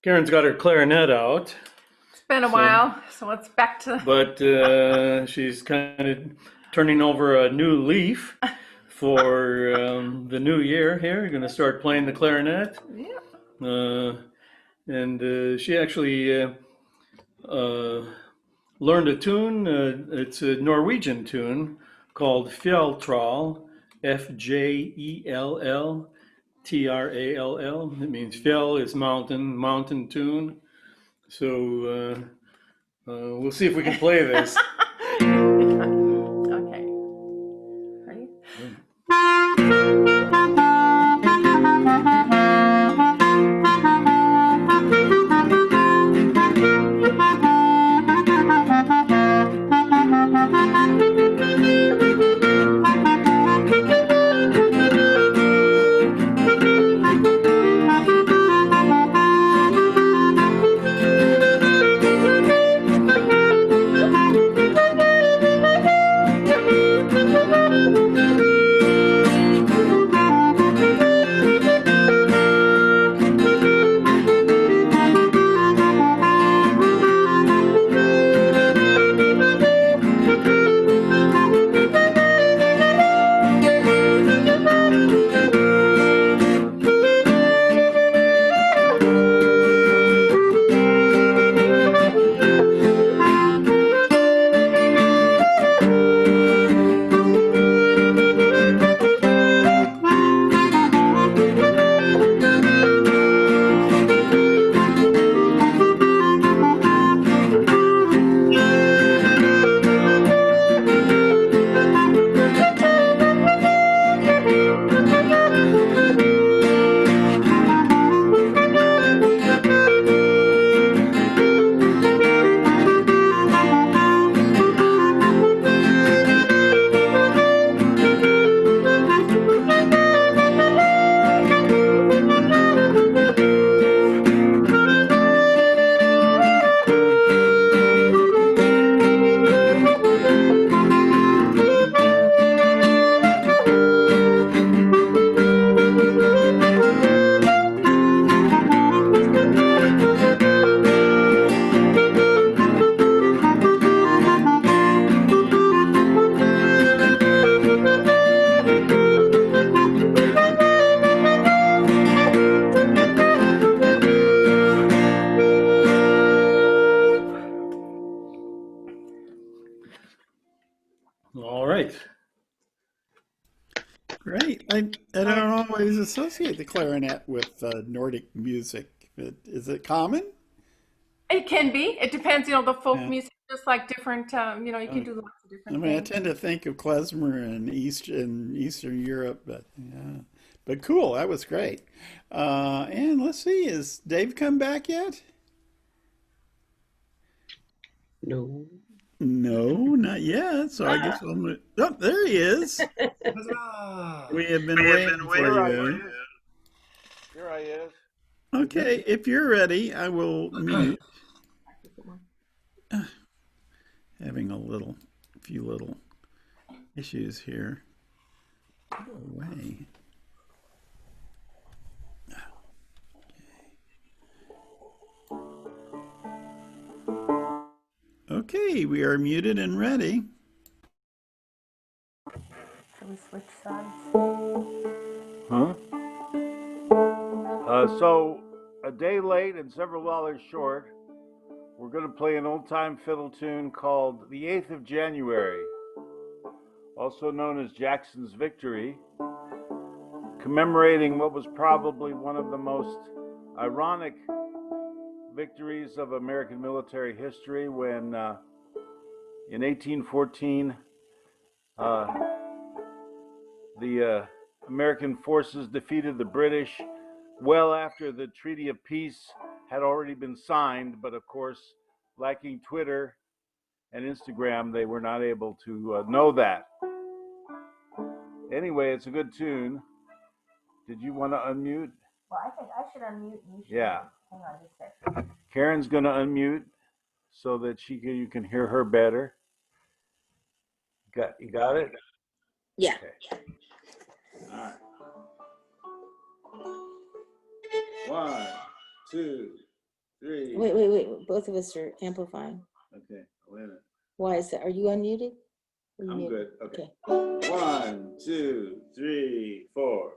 Karen's got her clarinet out, It's been a so while, so it's back to. but she's kind of turning over a new leaf for the new year. Here, you're going to start playing the clarinet, Yeah. uh, and she actually uh, learned a tune. It's a Norwegian tune called Fjelltral, Fjelltrall. It means fjell is mountain, mountain tune. So we'll see if we can play this. Okay. Ready? All right. Great. I don't always associate the clarinet with Nordic music. Is it common? It can be. It depends, the folk Yeah. music, just like different, you Uh, can do lots of I different mean, I things. tend to think of klezmer in Eastern Europe, but yeah. But cool, that was great. And let's see, is Dave come back yet? No. No, not yet. So I guess I'm gonna. Oh, there he is. Huzzah! We have been waiting for Here I you. is. Here I is. Okay, if you're ready, I will mute. Having few little issues here. Go away. Okay, we are muted and ready. Should we switch sides? Huh? So, a day late and several dollars short, we're going to play an old time fiddle tune called The 8th of January, also known as Jackson's Victory, commemorating what was probably one of the most ironic victories of American military history when, in 1814, the American forces defeated the British well after the Treaty of Peace had already been signed, but of course, lacking Twitter and Instagram, they were not able to know that. Anyway, it's a good tune. Did you want to unmute? Well, I think I should unmute and you should. Yeah. Hang on just a second. Karen's going to unmute so that you can hear her better. You got it? Yeah. Okay. All right. 1, 2, three. Wait. Both of us are amplifying. Okay, wait a minute. Why is that? Are you unmuted? Are you I'm muted? good. Okay. 1, 2, 3, 4.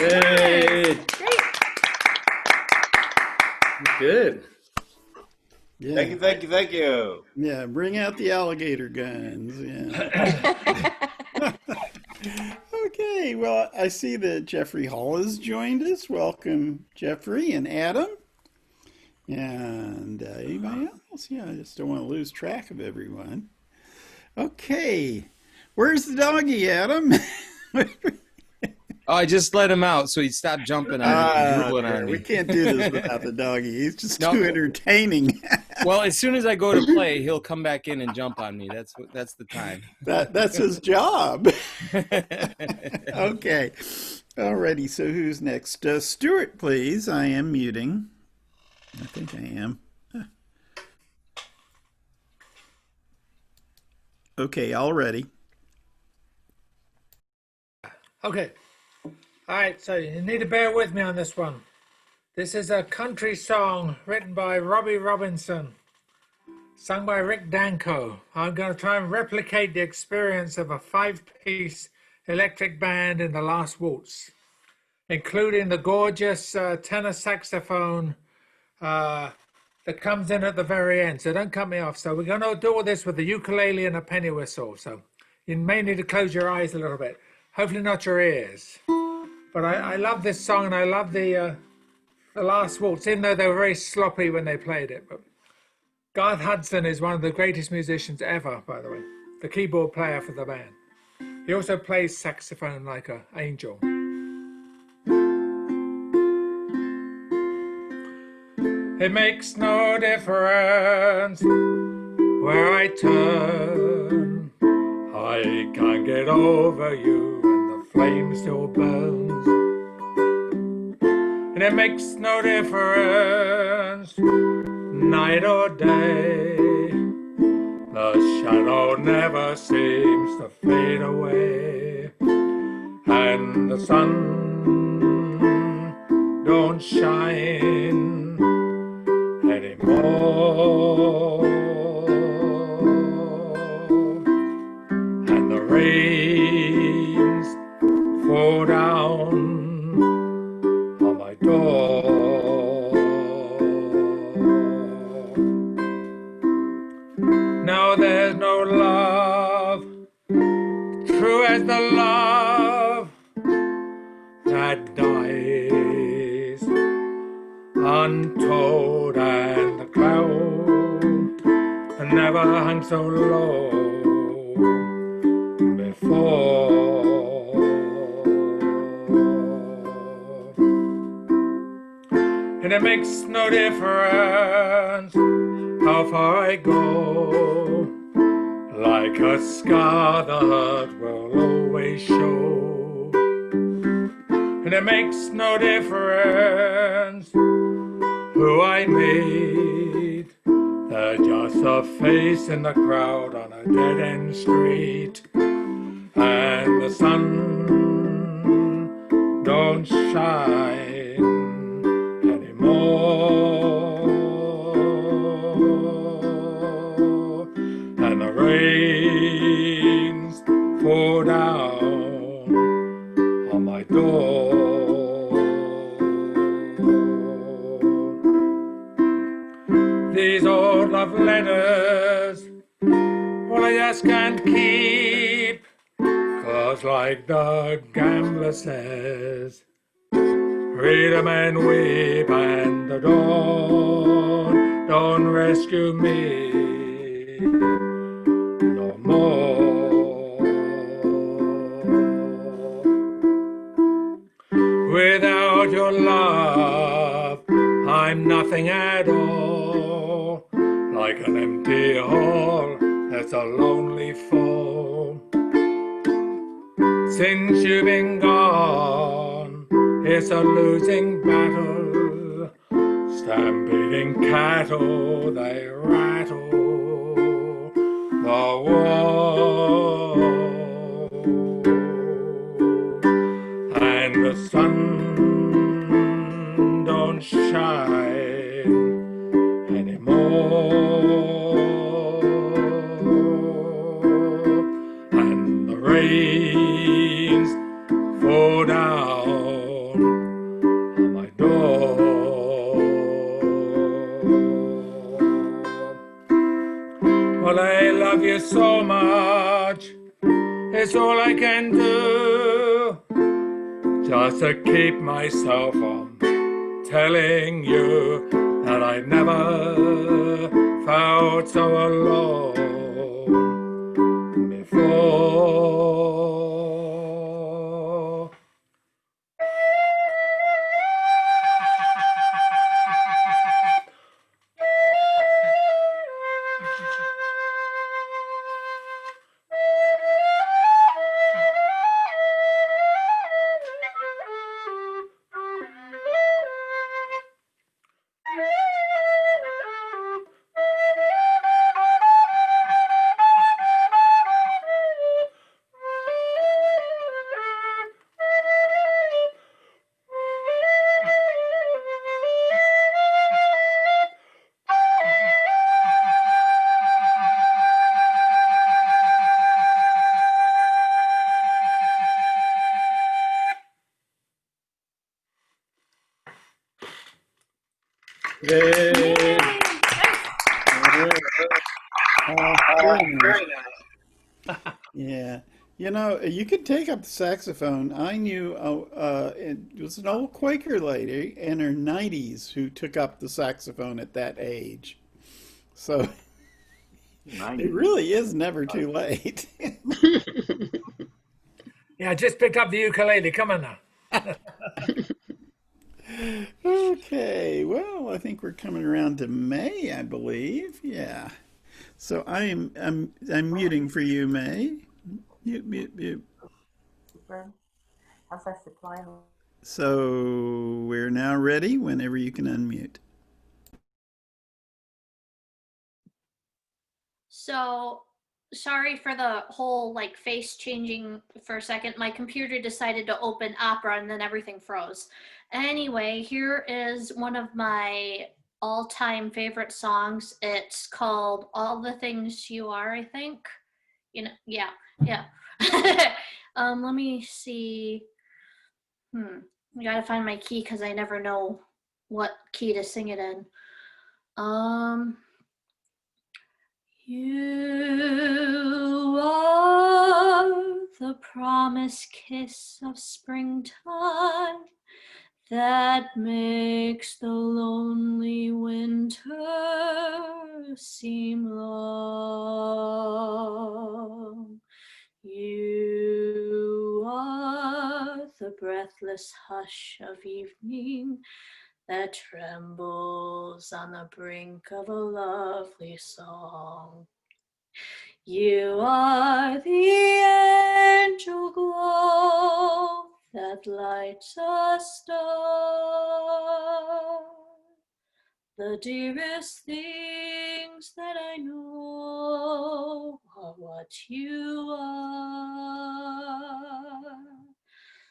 Yay! Great. Good. Yeah. Thank you. Yeah, bring out the alligator guns. Yeah. Okay, well, I see that Jeffrey Hall has joined us. Welcome, Jeffrey and Adam. And anybody else? Yeah, I just don't want to lose track of everyone. Okay, where's the doggy, Adam? Oh, I just let him out so he'd stop jumping on me and drooling on We me. can't do this without the doggy. He's just No. too entertaining. Well, as soon as I go to play, he'll come back in and jump on me. That's the time. That's his job. Okay. Alrighty, so who's next? Stuart, please. I am muting. I think I am. Okay, all ready. Okay. All right, so you need to bear with me on this one. This is a country song written by Robbie Robinson, sung by Rick Danko. I'm going to try and replicate the experience of a 5-piece electric band in The Last Waltz, including the gorgeous tenor saxophone that comes in at the very end. So don't cut me off. So we're going to do all this with the ukulele and a penny whistle. So you may need to close your eyes a little bit. Hopefully not your ears. But I love this song, and I love the Last Waltz, even though they were very sloppy when they played it. But Garth Hudson is one of the greatest musicians ever, by the way, the keyboard player for the band. He also plays saxophone like an angel. It makes no difference where I turn, I can't get over you and the flame still burns. And it makes no difference night or day, the shadow never seems to fade away, and the sun don't shine anymore, and the rains fall down on my door. Now there's no love true as the love that dies untold, and the cloud never hung so low before. And it makes no difference how far I go, like a scar the hurt will always show. And it makes no difference who I meet just a face in the crowd on a dead-end street, and the sun don't shine anymore, and the rains pour down on my door. These old love letters, well, I just can't keep, 'cause like the gambler says, read 'em and weep, and the dawn don't rescue me no more. Without your love, I'm nothing at all, like an empty hall that's a lonely foe. Since you've been gone, it's a losing battle, stampeding cattle, they rattle the wall, and the sun don't shine anymore, and the rains fall down on my door. Well, I love you so much, it's all I can do, just to keep myself from telling you that I never felt so alone before. Yay. Very nice. Yeah. You know, you could take up the saxophone. I knew it was an old Quaker lady in her 90s who took up the saxophone at that age. So it really is never too late. Yeah, I just picked up the ukulele. Come on now. Okay, well, I think we're coming around to May, I believe. Yeah. So I'm muting for you, May. Mute, mute, mute. How's that supply? So we're now ready whenever you can unmute. So sorry for the whole like face changing for a second. My computer decided to open Opera and then everything froze. Anyway, here is one of my all-time favorite songs. It's called All the Things You Are, I think. You know, yeah. Let me see. I gotta find my key because I never know what key to sing it in. You are the promised kiss of springtime that makes the lonely winter seem long. You are the breathless hush of evening that trembles on the brink of a lovely song. You are the angel glow that lights a star The dearest things that I know are what you are.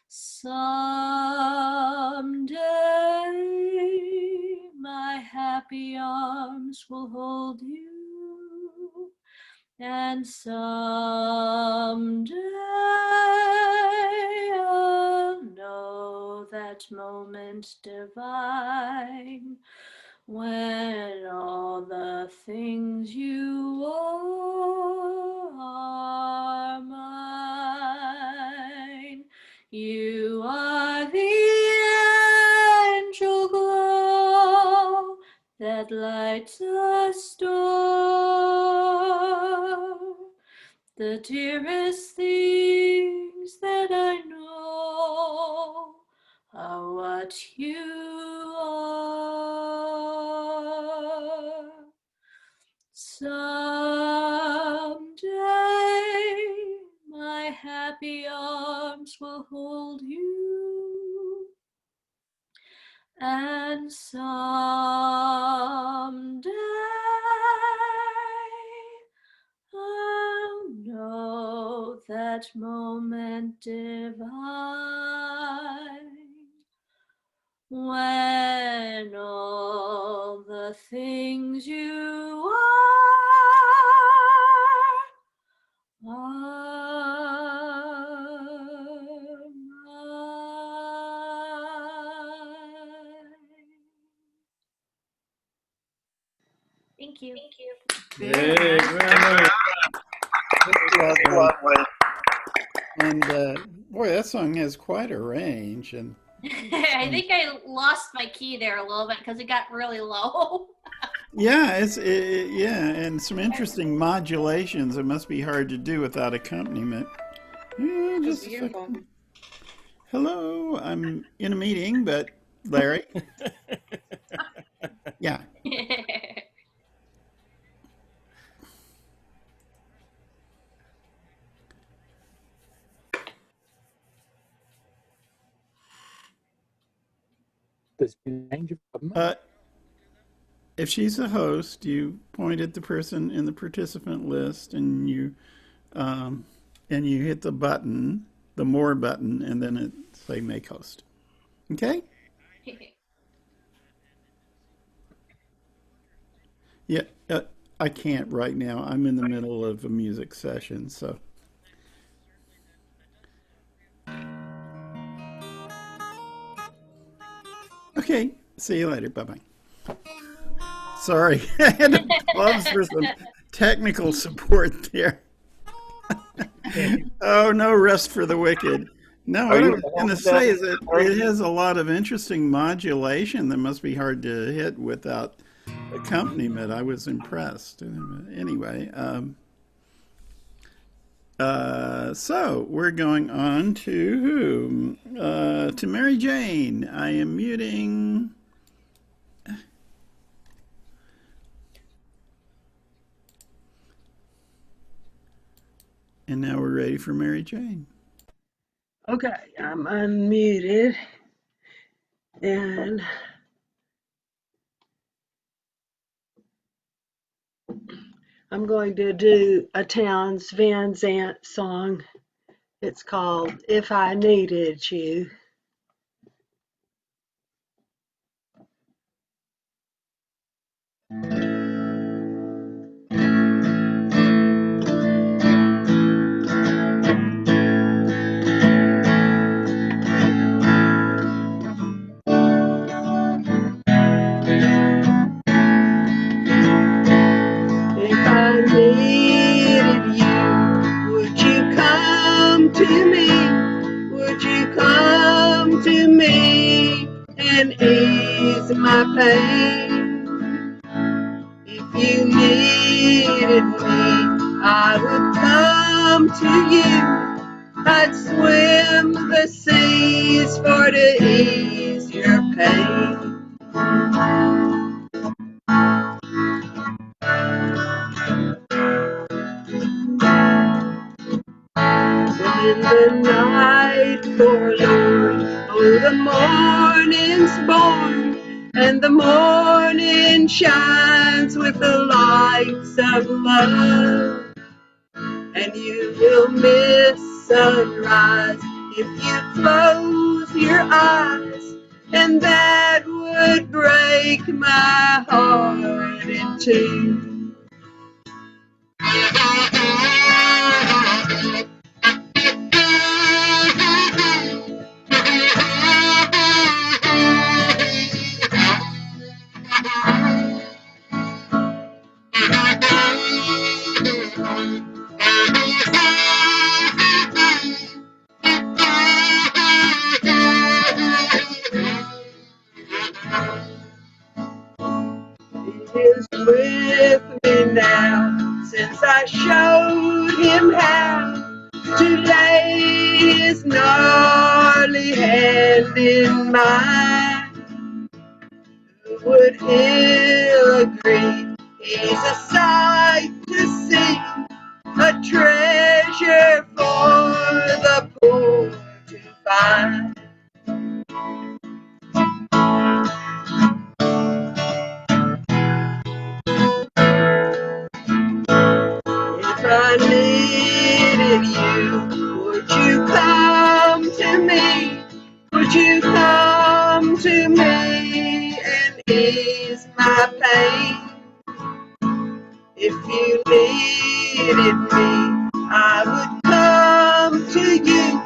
Someday my happy arms will hold you, and someday I'll know that moment divine when all the things you are mine. You are the angel glow that lights a star. The dearest things that I know are what you are. Someday my happy arms will hold you, and someday I'll know that moment divine when all the things you are mine. Thank you. Hey, very nice. Lovely. And boy, that song has quite a range. And I think I lost my key there a little bit because it got really low. yeah, yeah, and some interesting modulations. It must be hard to do without accompaniment. Yeah, just a second. Hello, I'm in a meeting, but Larry. Yeah. If she's a host, you point at the person in the participant list, and you hit the button, the more button, and then it say make host. Okay? Yeah, I can't right now. I'm in the middle of a music session, so. Okay, see you later. Bye-bye. Sorry, I had to pause for some technical support there. Oh, no rest for the wicked. No, what I was going to say is that it has a lot of interesting modulation that must be hard to hit without accompaniment. I was impressed. Anyway, so we're going on to whom? To Mary Jane. I am muting. And now we're ready for Mary Jane. Okay, I'm unmuted, and I'm going to do a Townes Van Zandt song. It's called If I Needed You. If I needed you, would you come to me? Would you come to me and ease my pain? If you needed me, I would come to you. I'd swim the seas for to ease your pain. When the night forlorn, oh, the morning's born, and the morning shines with the lights of love. And you will miss sunrise if you close your eyes, and that would break my heart in two. He is with me now, since I showed him how to lay his gnarly hand in mine. Would ill agree, he's a sight to see, a treasure for the poor to find. If I needed you, would you come to me? Would you come to me and ease my pain? If you needed me, I would come to you.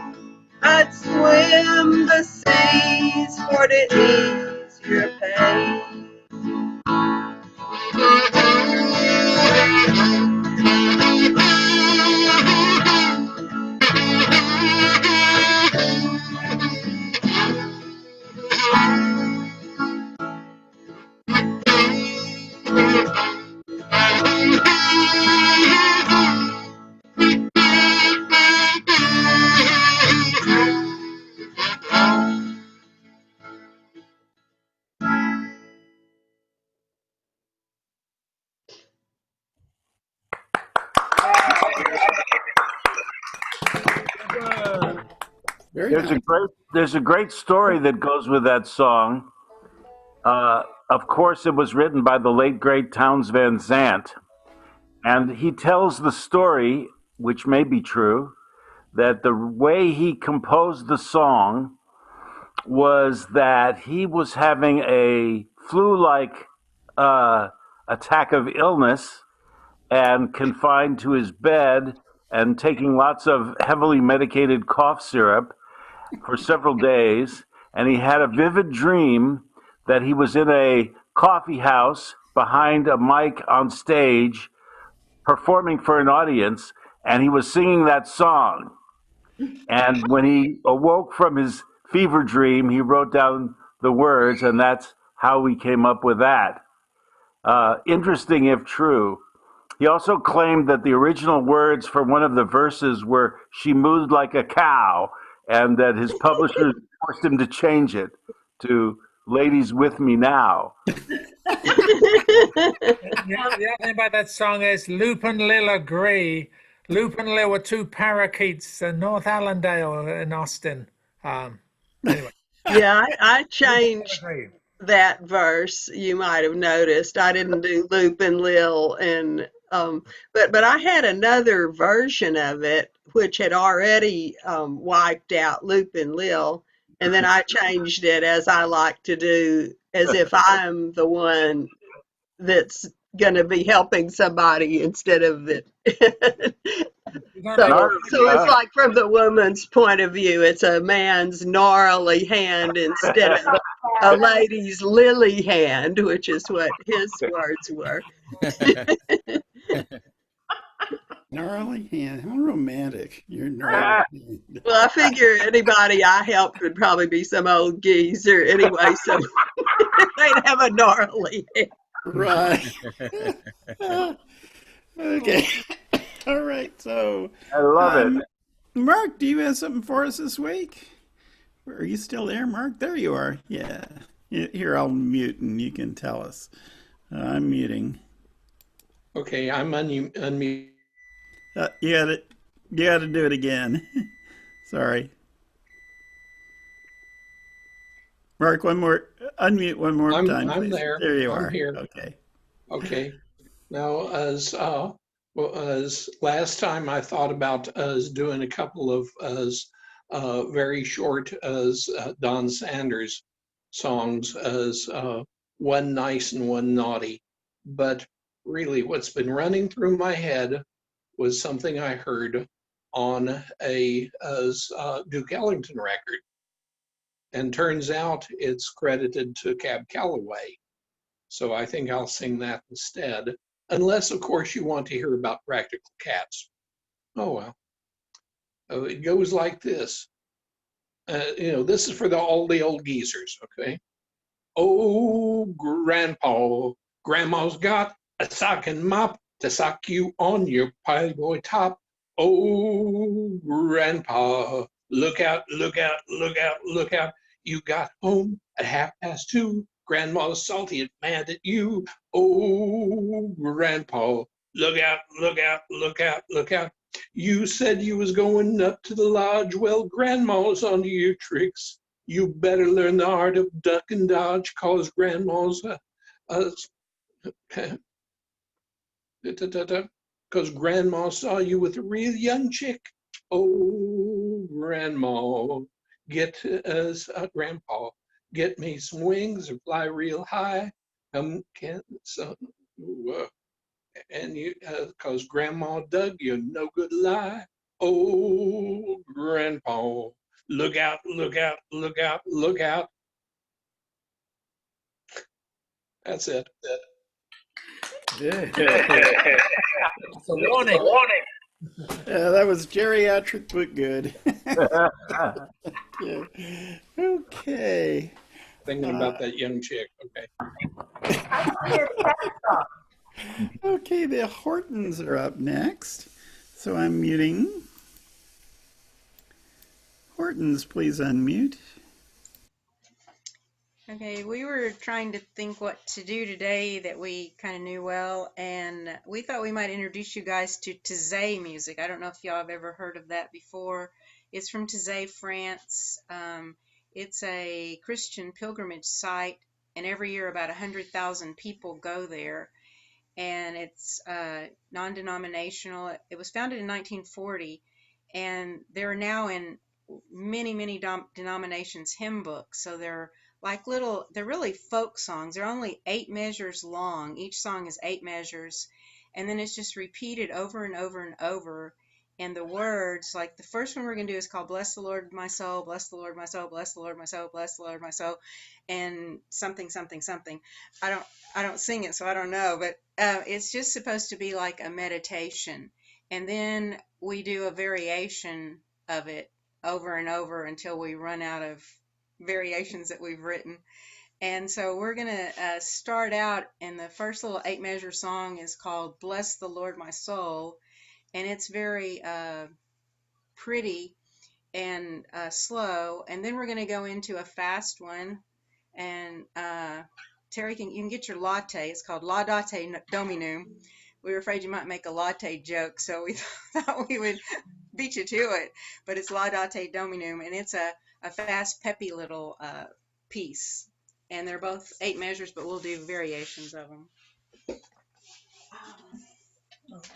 I'd swim the seas for to ease your pain. Very There's nice. a great story that goes with that song. Of course, it was written by the late great Townes Van Zandt, and he tells the story, which may be true, that the way he composed the song was that he was having a flu-like attack of illness and confined to his bed and taking lots of heavily medicated cough syrup for several days. And he had a vivid dream that he was in a coffee house behind a mic on stage performing for an audience, and he was singing that song. And when he awoke from his fever dream, he wrote down the words, and that's how we came up with that. Interesting if true. He also claimed that the original words for one of the verses were "she moved like a cow," and that his publishers forced him to change it to "ladies with me now." The other thing about that song is Loop and Lil agree. Loop and Lil were two parakeets in North Allendale in Austin. Anyway. Yeah, I changed Agree. that verse. You might have noticed I didn't do Loop and Lil, and but I had another version of it which had already wiped out Loop and Lil, and then I changed it, as I like to do, as if I'm the one that's going to be helping somebody instead of it. So it's like, from the woman's point of view, it's a man's gnarly hand instead of a lady's lily hand, which is what his words were. Gnarly hand. How romantic. You're gnarly hand. Well, I figure anybody I helped would probably be some old geezer anyway, so they'd have a gnarly hand. Right. Okay. All right. So I love it. Mark, do you have something for us this week? Are you still there, Mark? There you are. Yeah. Here, I'll mute and you can tell us. I'm muting. Okay, I'm unmute. You got to do it again. Sorry. Mark, unmute one more time, I'm please. there. There you I'm are. here. Okay. Okay. Now, as last time I thought about as doing a couple of very short as Don Sanders songs as one nice and one naughty, but really what's been running through my head was something I heard on a Duke Ellington record, and turns out it's credited to Cab Calloway. So I think I'll sing that instead, unless, of course, you want to hear about Practical Cats. Oh, well. It goes like this. This is for all the old geezers, okay? Oh, Grandpa, Grandma's got a sock and mop to sock you on your pie boy top. Oh, Grandpa, look out, look out, look out, look out. You got home at 2:30. Grandma's salty and mad at you. Oh, Grandpa, look out, look out, look out, look out. You said you was going up to the lodge. Well, Grandma's onto your tricks. You better learn the art of duck and dodge, cause Grandma's because Grandma saw you with a real young chick. Oh, Grandma, Grandpa, get me some wings and fly real high. And you, cause Grandma dug you no good lie. Oh, Grandpa, look out, look out, look out, look out. That's it. Yeah. It's a warning. Yeah, that was geriatric but good. Yeah. Okay. Thinking about that young chick. Okay. Okay, the Hortons are up next. So I'm muting. Hortons, please unmute. Okay, we were trying to think what to do today that we kind of knew well, and we thought we might introduce you guys to Taizé music. I don't know if y'all have ever heard of that before. It's from Taizé, France. It's a Christian pilgrimage site, and every year about 100,000 people go there. And it's non-denominational. It was founded in 1940, and they're now in many denominations hymn books. So they're they're really folk songs. They're only 8 measures long. Each song is 8 measures, and then it's just repeated over and over and over. And the words, like the first one we're going to do is called Bless the Lord my soul, bless the Lord my soul, bless the Lord my soul, bless the Lord my soul, and something. I don't sing it, so I don't know, but it's just supposed to be like a meditation. And then we do a variation of it over and over until we run out of variations that we've written. And so we're going to start out, and the first little 8 measure song is called Bless the Lord My Soul, and it's very pretty and slow. And then we're going to go into a fast one, and Terry, you can get your latte. It's called Laudate Dominum. We were afraid you might make a latte joke, so we thought we would beat you to it, but it's Laudate Dominum, and it's a fast, peppy little piece. And they're both 8 measures, but we'll do variations of them. Okay.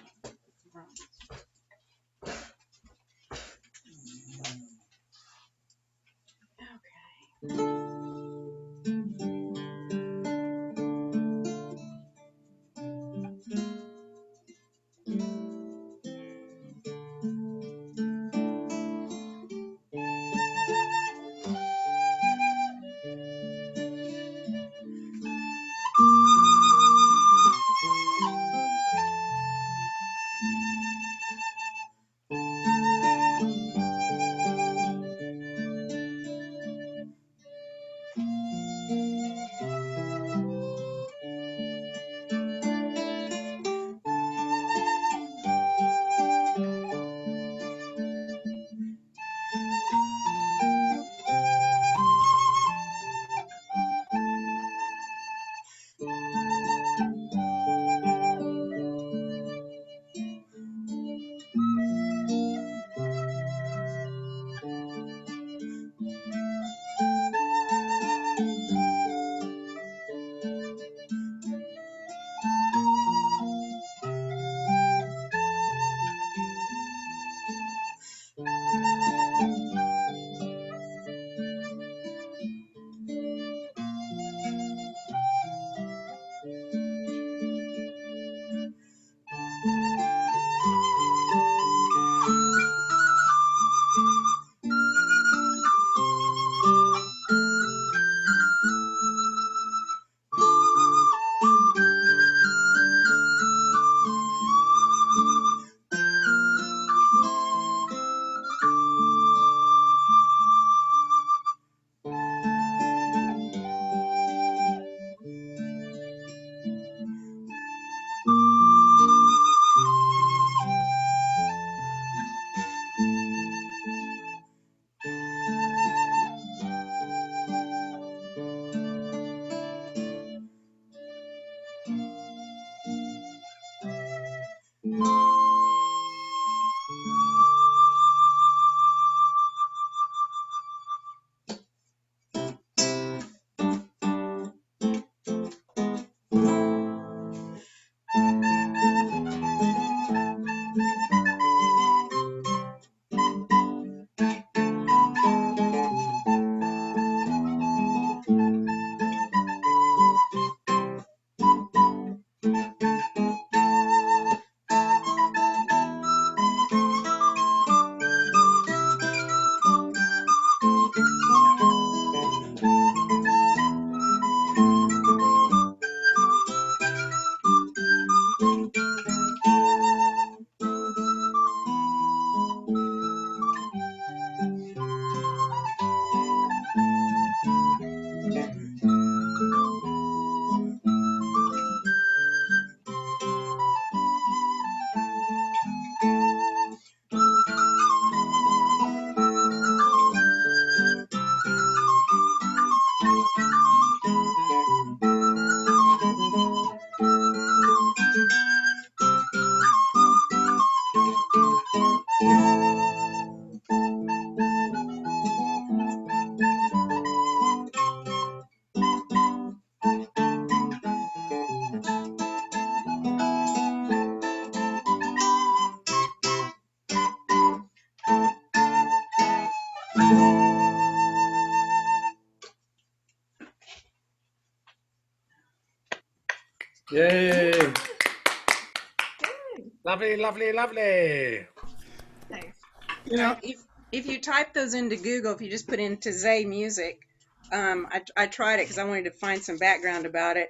Yay! Lovely, lovely, lovely. Nice. You know, If you type those into Google, if you just put in Tazay music, I tried it because I wanted to find some background about it.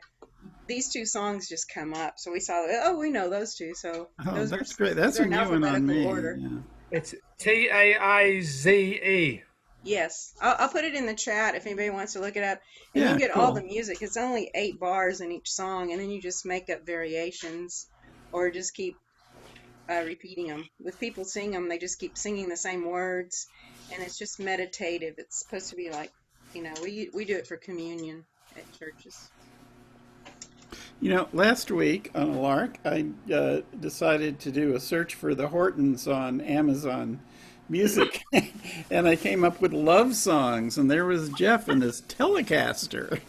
These two songs just come up, so we saw. Oh, we know those two. So oh, those that's are, great. That's they're a in new one on alphabetical me. order. Yeah. It's Taize. Yes, I'll put it in the chat if anybody wants to look it up. And you Yeah, can get all cool. the music. It's only 8 bars in each song, and then you just make up variations, or just keep repeating them. With people sing them, they just keep singing the same words, and it's just meditative. It's supposed to be like, we do it for communion at churches. You know, last week on a lark, I decided to do a search for the Hortons on Amazon Music, and I came up with love songs, and there was Jeff and his Telecaster.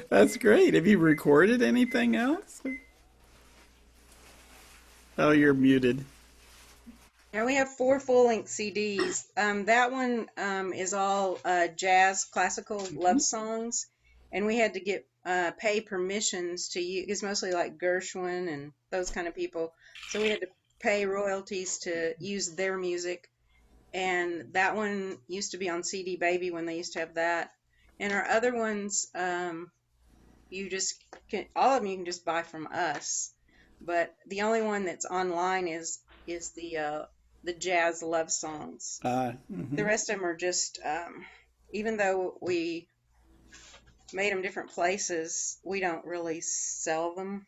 That's great. Have you recorded anything else? Oh, you're muted. Now we have 4 full-length CDs. That one is all jazz, classical love songs, and we had to get pay permissions to use. It's mostly like Gershwin and those kind of people, so we had to pay royalties to use their music. And that one used to be on CD Baby when they used to have that. And our other ones, you just can, all of them you can just buy from us. But the only one that's online is the jazz love songs. The rest of them are just, even though we made them different places, we don't really sell them.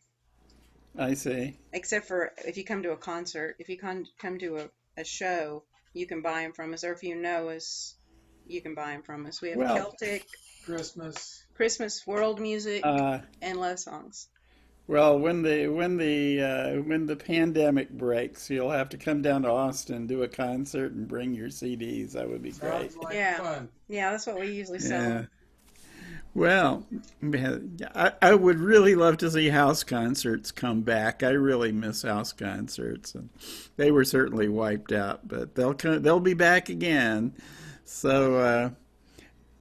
I see. Except for if you come to a concert. If you come to a show, you can buy them from us. Or if you know us, you can buy them from us. We have Celtic, Christmas, world music, and love songs. Well, when the pandemic breaks, you'll have to come down to Austin, do a concert, and bring your CDs. That would be great. Sounds like fun. Yeah, that's what we usually sell. Yeah. Well, I would really love to see house concerts come back. I really miss house concerts, and they were certainly wiped out, but they'll be back again. So,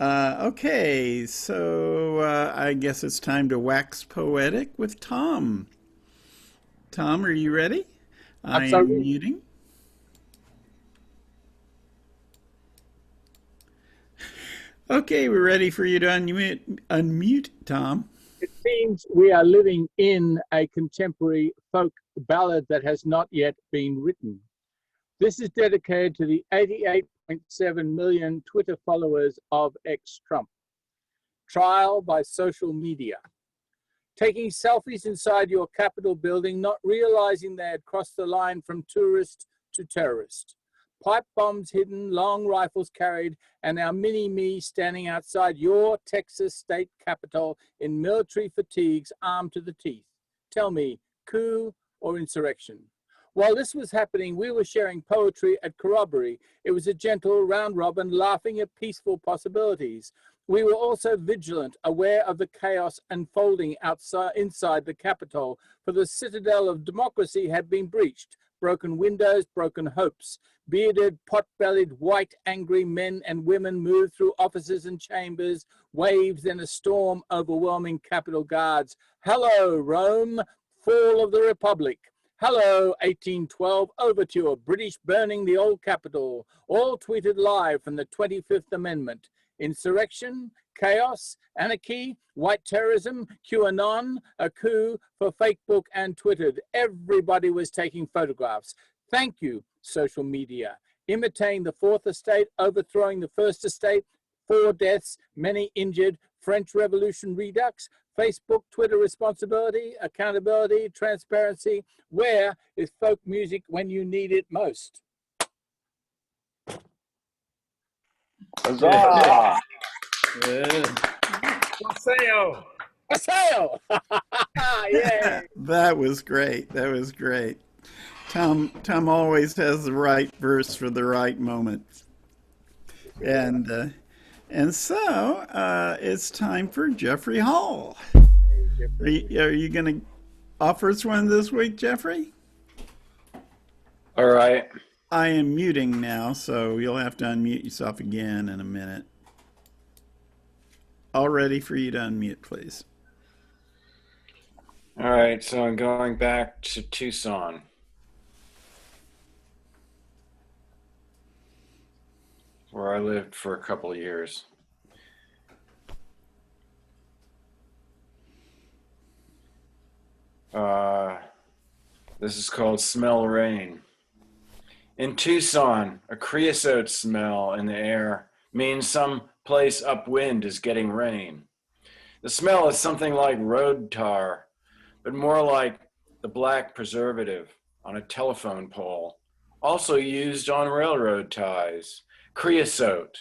okay, so I guess it's time to wax poetic with Tom. Tom, are you ready? Absolutely. I am muting. Okay, we're ready for you to unmute, Tom. It seems we are living in a contemporary folk ballad that has not yet been written. This is dedicated to the 88.7 million Twitter followers of ex-Trump. Trial by social media. Taking selfies inside your Capitol building, not realizing they had crossed the line from tourist to terrorist. Pipe bombs hidden, long rifles carried, and our mini-me standing outside your Texas state capitol in military fatigues, armed to the teeth. Tell me, coup or insurrection? While this was happening, we were sharing poetry at Corroboree. It was a gentle round robin, laughing at peaceful possibilities. We were also vigilant, aware of the chaos unfolding inside the Capitol, for the citadel of democracy had been breached. Broken windows, broken hopes. Bearded, pot-bellied, white, angry men and women moved through offices and chambers, waves, then a storm overwhelming Capitol guards. Hello, Rome, fall of the Republic. Hello, 1812, overture, British burning the old Capitol, all tweeted live from the 25th Amendment. Insurrection, chaos, anarchy, white terrorism, QAnon, a coup for Facebook and Twittered. Everybody was taking photographs. Thank you, social media. Imitating the Fourth Estate, overthrowing the First Estate, 4 deaths, many injured, French Revolution redux, Facebook, Twitter responsibility, accountability, transparency. Where is folk music when you need it most? Huzzah! Paseo! Paseo! Yeah. That was great. That was great. Tom always has the right verse for the right moment. And so it's time for Jeffrey Hall. Are you going to offer us one this week, Jeffrey? All right. I am muting now, so you'll have to unmute yourself again in a minute. All ready for you to unmute, please. right, so I'm going back to Tucson. Where I lived for a couple of years. This is called Smell Rain. In Tucson, a creosote smell in the air means some place upwind is getting rain. The smell is something like road tar, but more like the black preservative on a telephone pole, also used on railroad ties, creosote.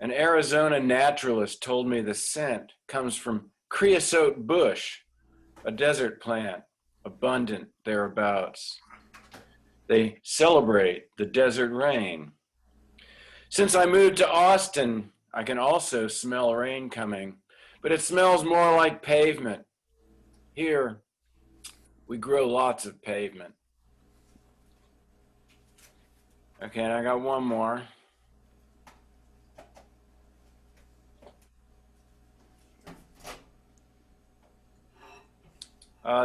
An Arizona naturalist told me the scent comes from creosote bush, a desert plant abundant thereabouts. They celebrate the desert rain. Since I moved to Austin, I can also smell rain coming, but it smells more like pavement. Here, we grow lots of pavement. Okay, and I got one more.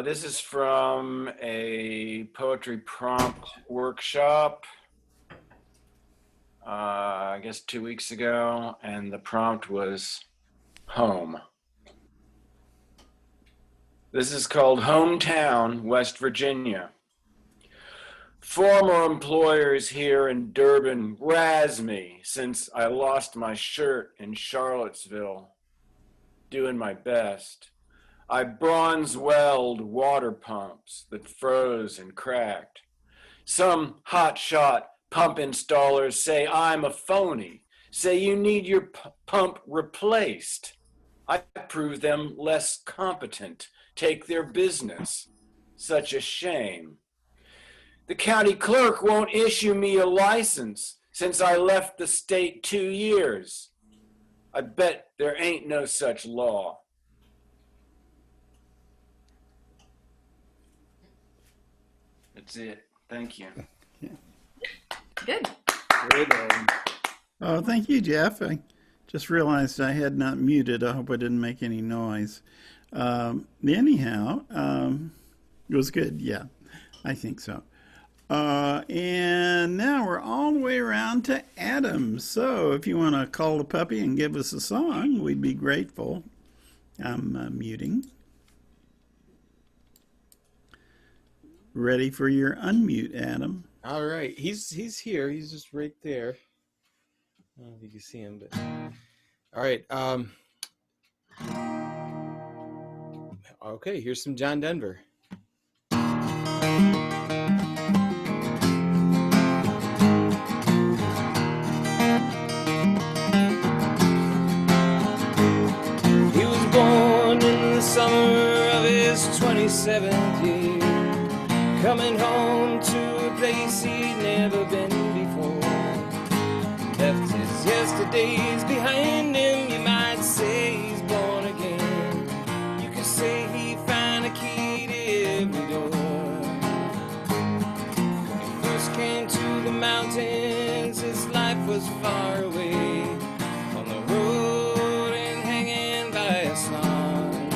This is from a poetry prompt workshop, I guess 2 weeks ago, and the prompt was home. This is called Hometown, West Virginia. Former employers here in Durban razz me since I lost my shirt in Charlottesville, doing my best. I bronze-weld water pumps that froze and cracked. Some hotshot pump installers say I'm a phony, say you need your pump replaced. I prove them less competent, take their business. Such a shame. The county clerk won't issue me a license since I left the state 2 years. I bet there ain't no such law. That's it. Thank you. Good. Oh, thank you, Jeff. I just realized I had not muted. I hope I didn't make any noise. Anyhow, it was good. Yeah, I think so. And now we're all the way around to Adam. So if you want to call the puppy and give us a song, we'd be grateful. I'm muting. Ready for your unmute, Adam. All right, he's here. He's just right there. I don't know if you can see him, but all right. Okay, here's some John Denver. He was born in the summer of his 27th year, coming home to a place he'd never been before. Left his yesterdays behind him, you might say he's born again. You could say he found a key to every door. When he first came to the mountains, his life was far away, on the road and hanging by a song.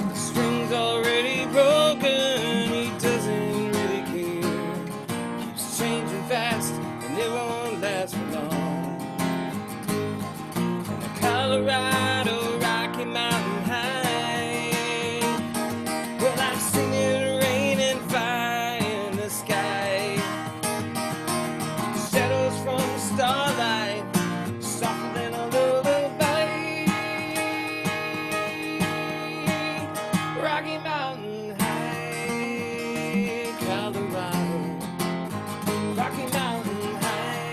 The string's already broken, he doesn't really care. Keeps changing fast and it won't last for long. In the Colorado Rocky Mountain High, well, I've seen it rain and fire in the sky. Shadows from starlight, softer than a lullaby. Rocky Mountain High, Colorado. Rocky Mountain High,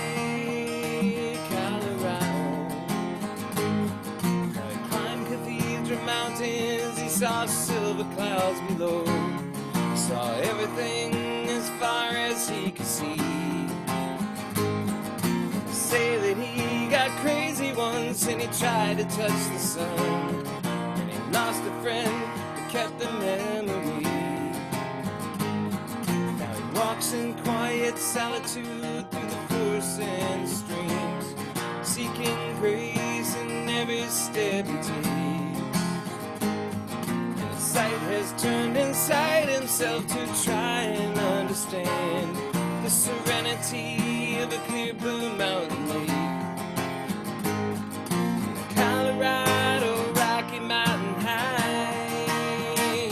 Colorado. He climbed Cathedral Mountains, he saw silver clouds below. He saw everything as far as he could see. They say that he got crazy once and he tried to touch the sun, and he lost a friend who kept the memory. Now he walks in quiet solitude through the forests and streams, seeking grace in every step he takes. And myself to try and understand the serenity of a clear blue mountain lake. Colorado, Rocky Mountain High.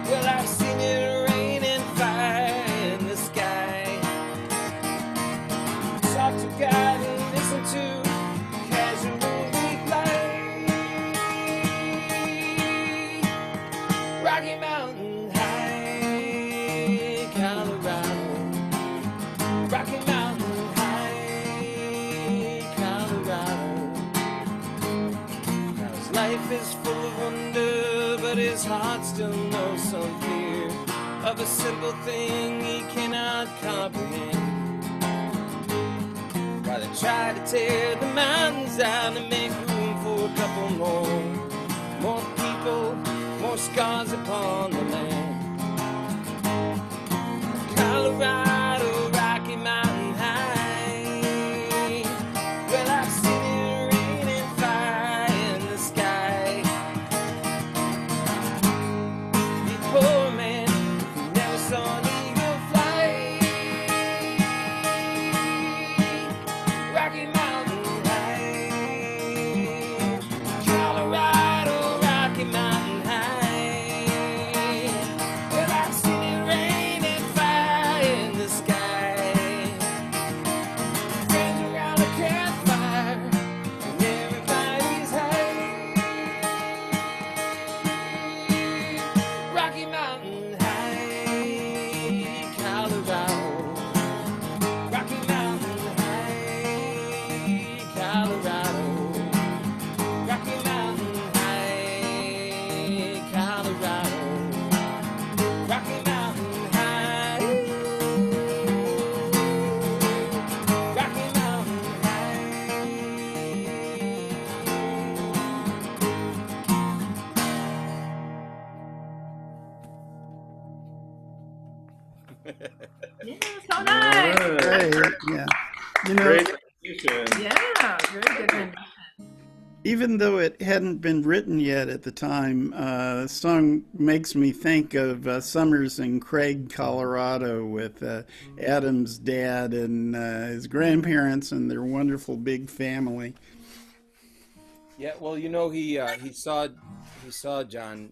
Well, I've seen it rain and fire in the sky. Talk to God and listen to casual moonlight. Rocky Mountain High, Colorado. Rocky Mountain High, Colorado. Now his life is full of wonder, but his heart still knows some fear of a simple thing he cannot comprehend. While they try to tear the mountains down to make room for a couple more people, more scars upon the land. Colorado, Rocky Mountain High. Well, I've seen it rain and fire in the sky. The poor man who never saw an eagle fly. Rocky Mountain High. Colorado, Rocky Mountain High. Well, I've seen it rain and fire in the sky. Friends around a campfire, and everybody's high. Rocky Mountain High, Colorado. Rocky Mountain High, Colorado. Rocky Mountain High, Colorado. Rocky Mountain High. Rocky Mountain Yeah, so nice. Great, yeah. You know, Great execution. Yeah, very good rendition. even though it hadn't been written yet at the time, the song makes me think of summers in Craig, Colorado, with Adam's dad and his grandparents and their wonderful big family. Yeah, well, you know, he saw John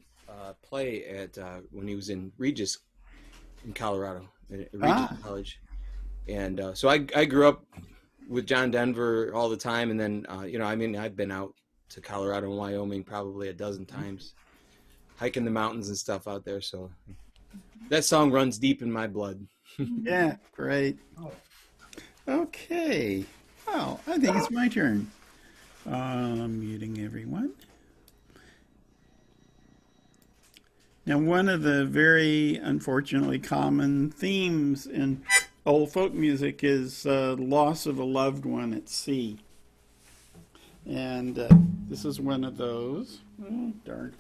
play at when he was in Regis in Colorado, at Regis College, and so I grew up with John Denver all the time, and then you know, I mean, I've been out to Colorado and Wyoming probably a dozen times, hiking the mountains and stuff out there. So that song runs deep in my blood. Yeah, great. Okay. Well, I think it's my turn. I'm muting everyone. Now, one of the very unfortunately common themes in old folk music is loss of a loved one at sea. And this is one of those. Oh, darn.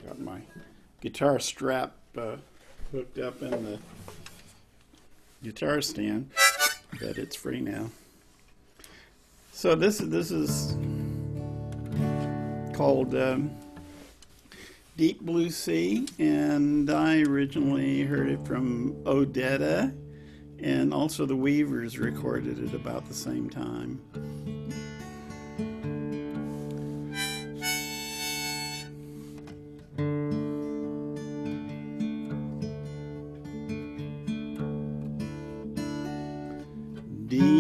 Got my guitar strap hooked up in the guitar stand, but it's free now. So this is called Deep Blue Sea, and I originally heard it from Odetta, and also the Weavers recorded it about the same time. Deep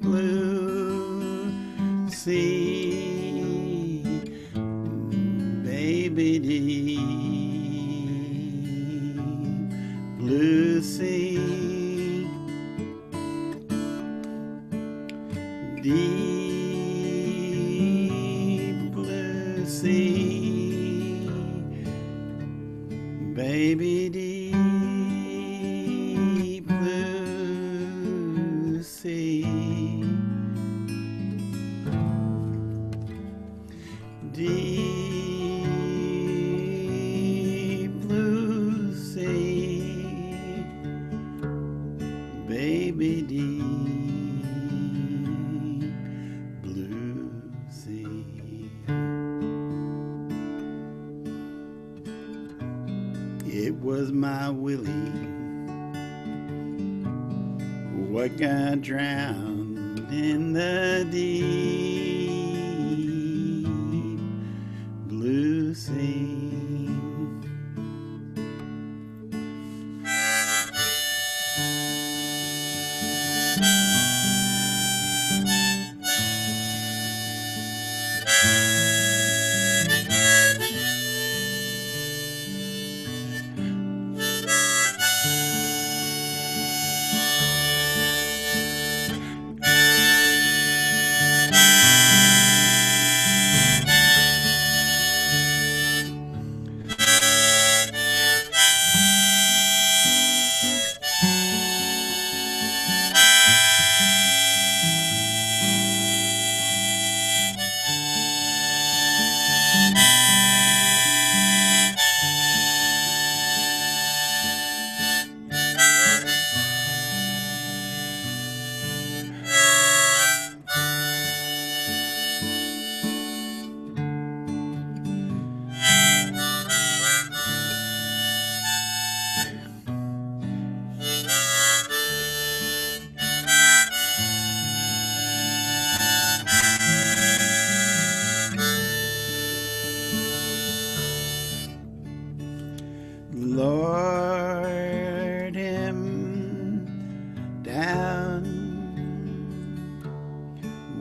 blue sea, baby, deep blue sea, deep blue sea, baby, deep blue sea, deep blue sea, what got drowned in the deep blue sea. Lord, him down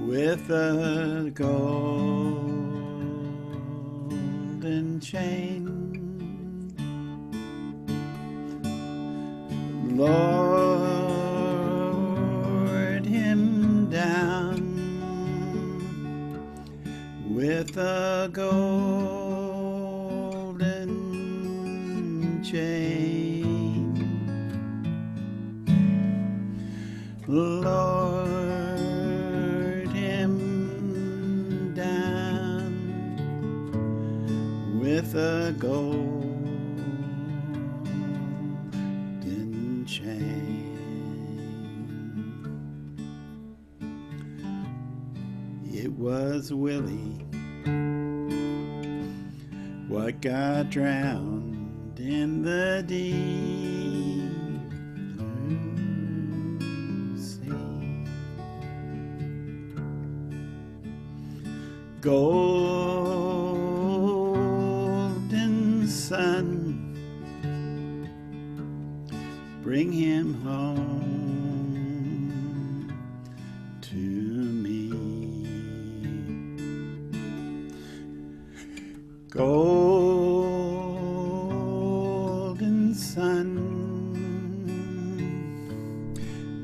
with a golden chain. Lord, him down with a golden chain. Lord, him down with a golden chain. It was Willie what got drowned in the deep blue sea. Golden sun, bring him home to me. Golden sun,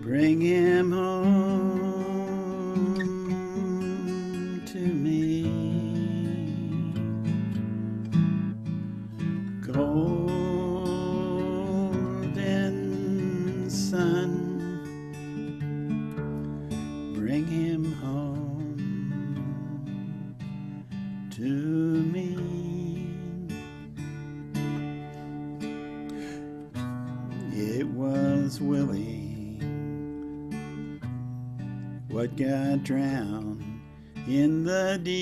bring him home to me. Golden sun, bring him home to me. It was Willie what got drowned in the deep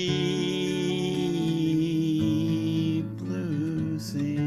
blue sea.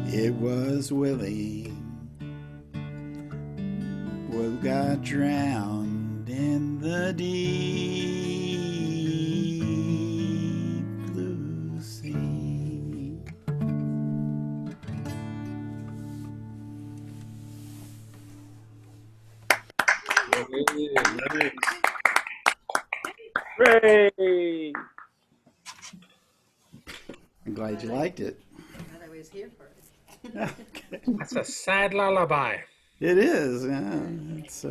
It was Willie who got drowned in the deep blue sea. Hooray! I'm glad you liked it. Glad I was here for it. Okay. That's a sad lullaby. It is. Yeah. It's.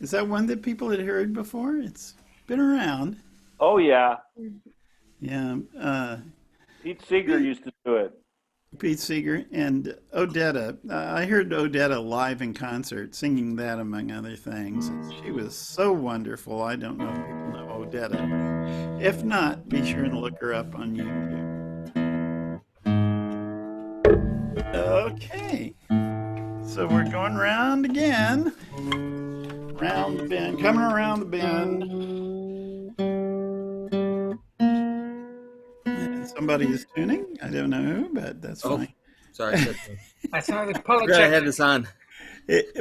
Is that one that people had heard before? It's been around. Oh yeah, Yeah. Pete Seeger used to do it. Pete Seeger and Odetta. I heard Odetta live in concert singing that, among other things. She was so wonderful. I don't know if people know Odetta. If not, be sure and look her up on YouTube. Okay. So we're going round again. Round the bend, coming around the bend. And somebody is tuning. I don't know who, but that's fine. Sorry. That's how the I politics. had this on.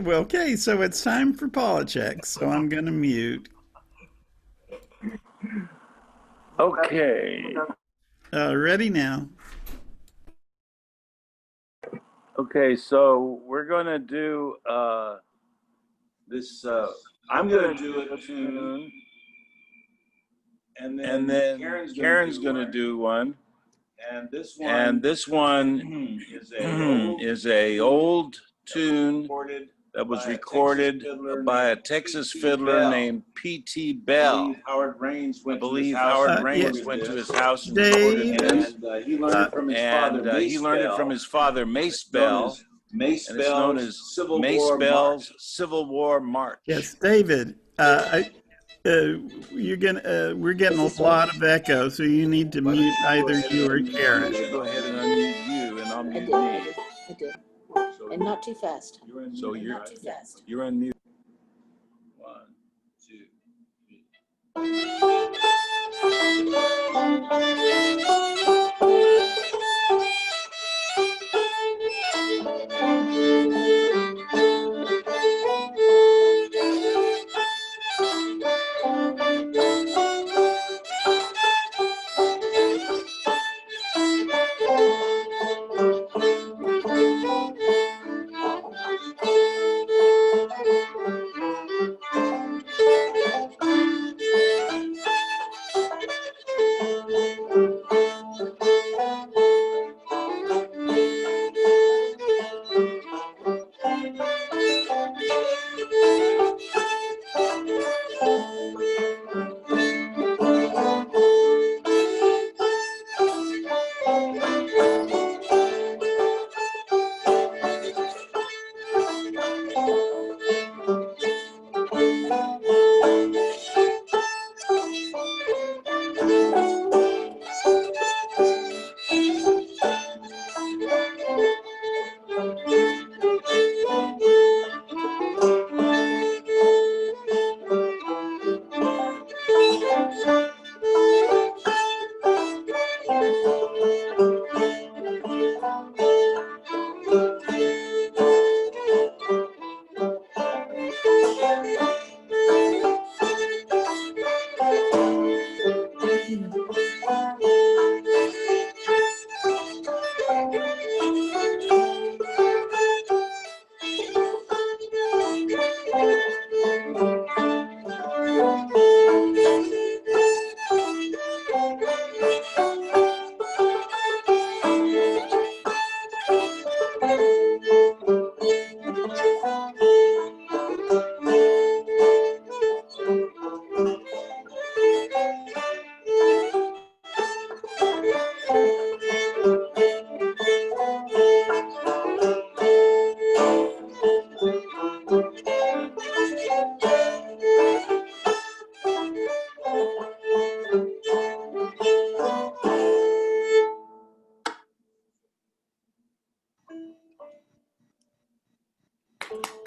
Well, okay, so it's time for politics. So I'm going to mute. Okay. Ready now. Okay, so we're gonna do this. I'm gonna do a tune, and then Karen's gonna do one, and this one is a old tune that was recorded by a Texas fiddler named P.T. Bell. I believe Howard Raines went to his house and recorded this, and he learned it from his father, Mace Bell, and it's known as Mace Bell's Civil War March. Yes, David. We're getting a lot of echo, so you need to mute either you or Karen. Go ahead and unmute you, and I'll mute me. I did. And not too fast. So Not too fast. you're unmuted. 1,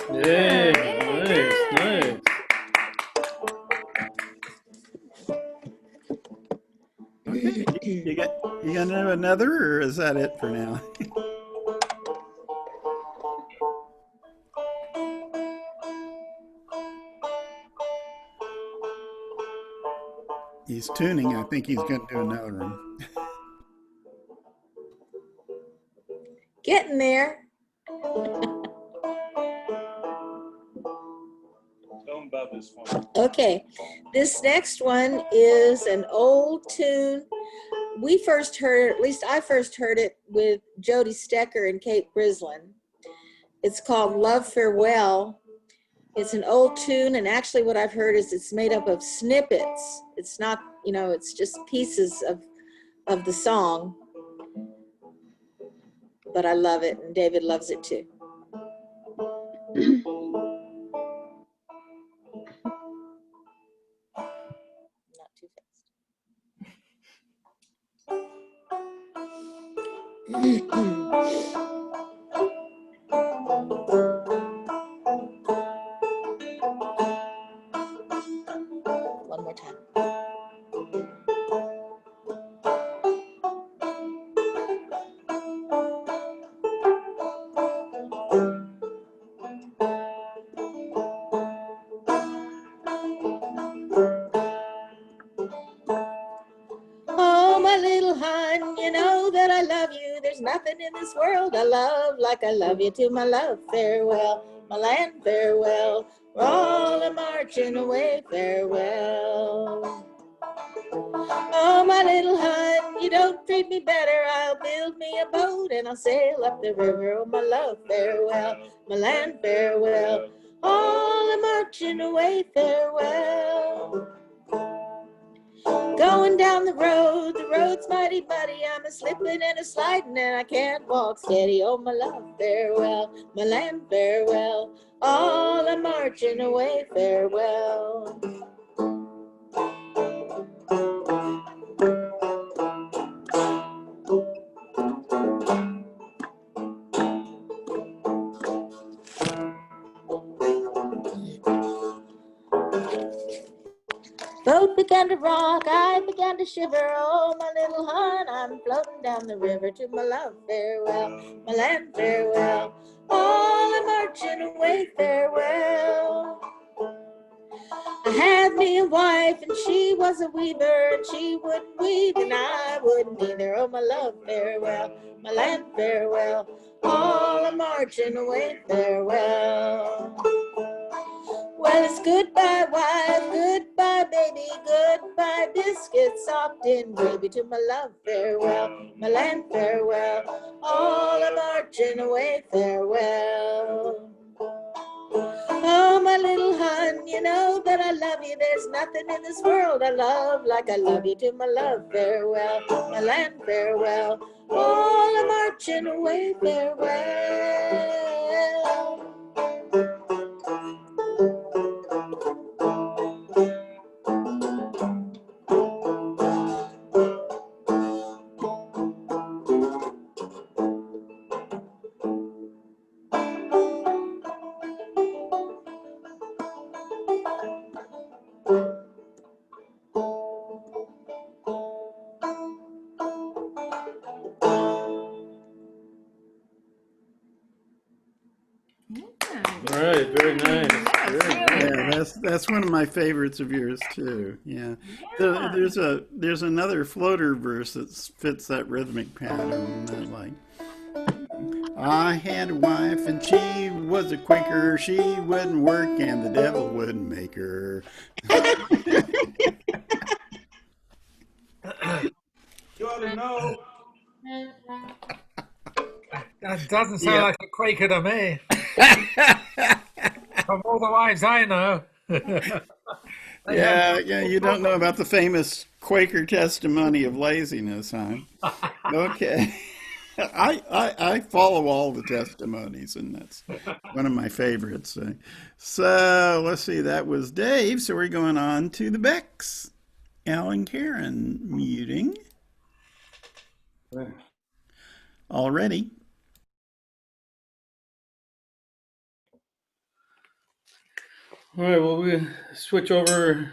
Yay, nice. Okay, you gonna do another, or is that it for now? He's tuning. I think he's gonna do another one. Getting there. Okay, this next one is an old tune. We first heard, at least I first heard it with Jody Stecker and Kate Brislin. It's called Love Farewell. It's an old tune, and actually what I've heard is it's made up of snippets. It's not, you know, it's just pieces of the song. But I love it, and David loves it too. Not too fast. One more time. Oh, my little hun, you know that I love you. There's nothing in this world I love like I love you. To my love, farewell. My land, farewell. We're all a marching away, farewell. Oh, my little hun, you don't treat me better. I'll build me a boat and I'll sail up the river. Oh, my love, farewell. My land, farewell. All a marching away, farewell. Going down the road's mighty muddy. I'm a slipping and a sliding and I can't walk steady. Oh, my love, farewell. My land, farewell. All a marching away, farewell. Boat began to rock, I began to shiver. Oh, my little hun, I'm floating down the river. To my love, farewell. My land, farewell. All a marching away, farewell. I had me a wife and she was a weaver, and she wouldn't weave and I wouldn't either. Oh, my love, farewell. My land, farewell. All a marching away, farewell. Well, it's goodbye, wife, goodbye, baby, goodbye, biscuits, soft in gravy. To my love, farewell, my land, farewell, all a marching away, farewell. Oh, my little hun, you know that I love you. There's nothing in this world I love like I love you. To my love, farewell, my land, farewell, all a marching away, farewell. All right, very nice. Very nice. Yeah, that's one of my favorites of yours too. Yeah, there's another floater verse that fits that rhythmic pattern. That like, I had a wife and she was a Quaker. She wouldn't work and the devil wouldn't make her. You ought to know. That doesn't sound like a Quaker to me. From all the wives I know. Yeah, you don't know about the famous Quaker testimony of laziness, huh? Okay. I follow all the testimonies, and that's one of my favorites. So let's see, that was Dave. So we're going on to the Becks. Al and Karen muting. Already. All right, well, we switch over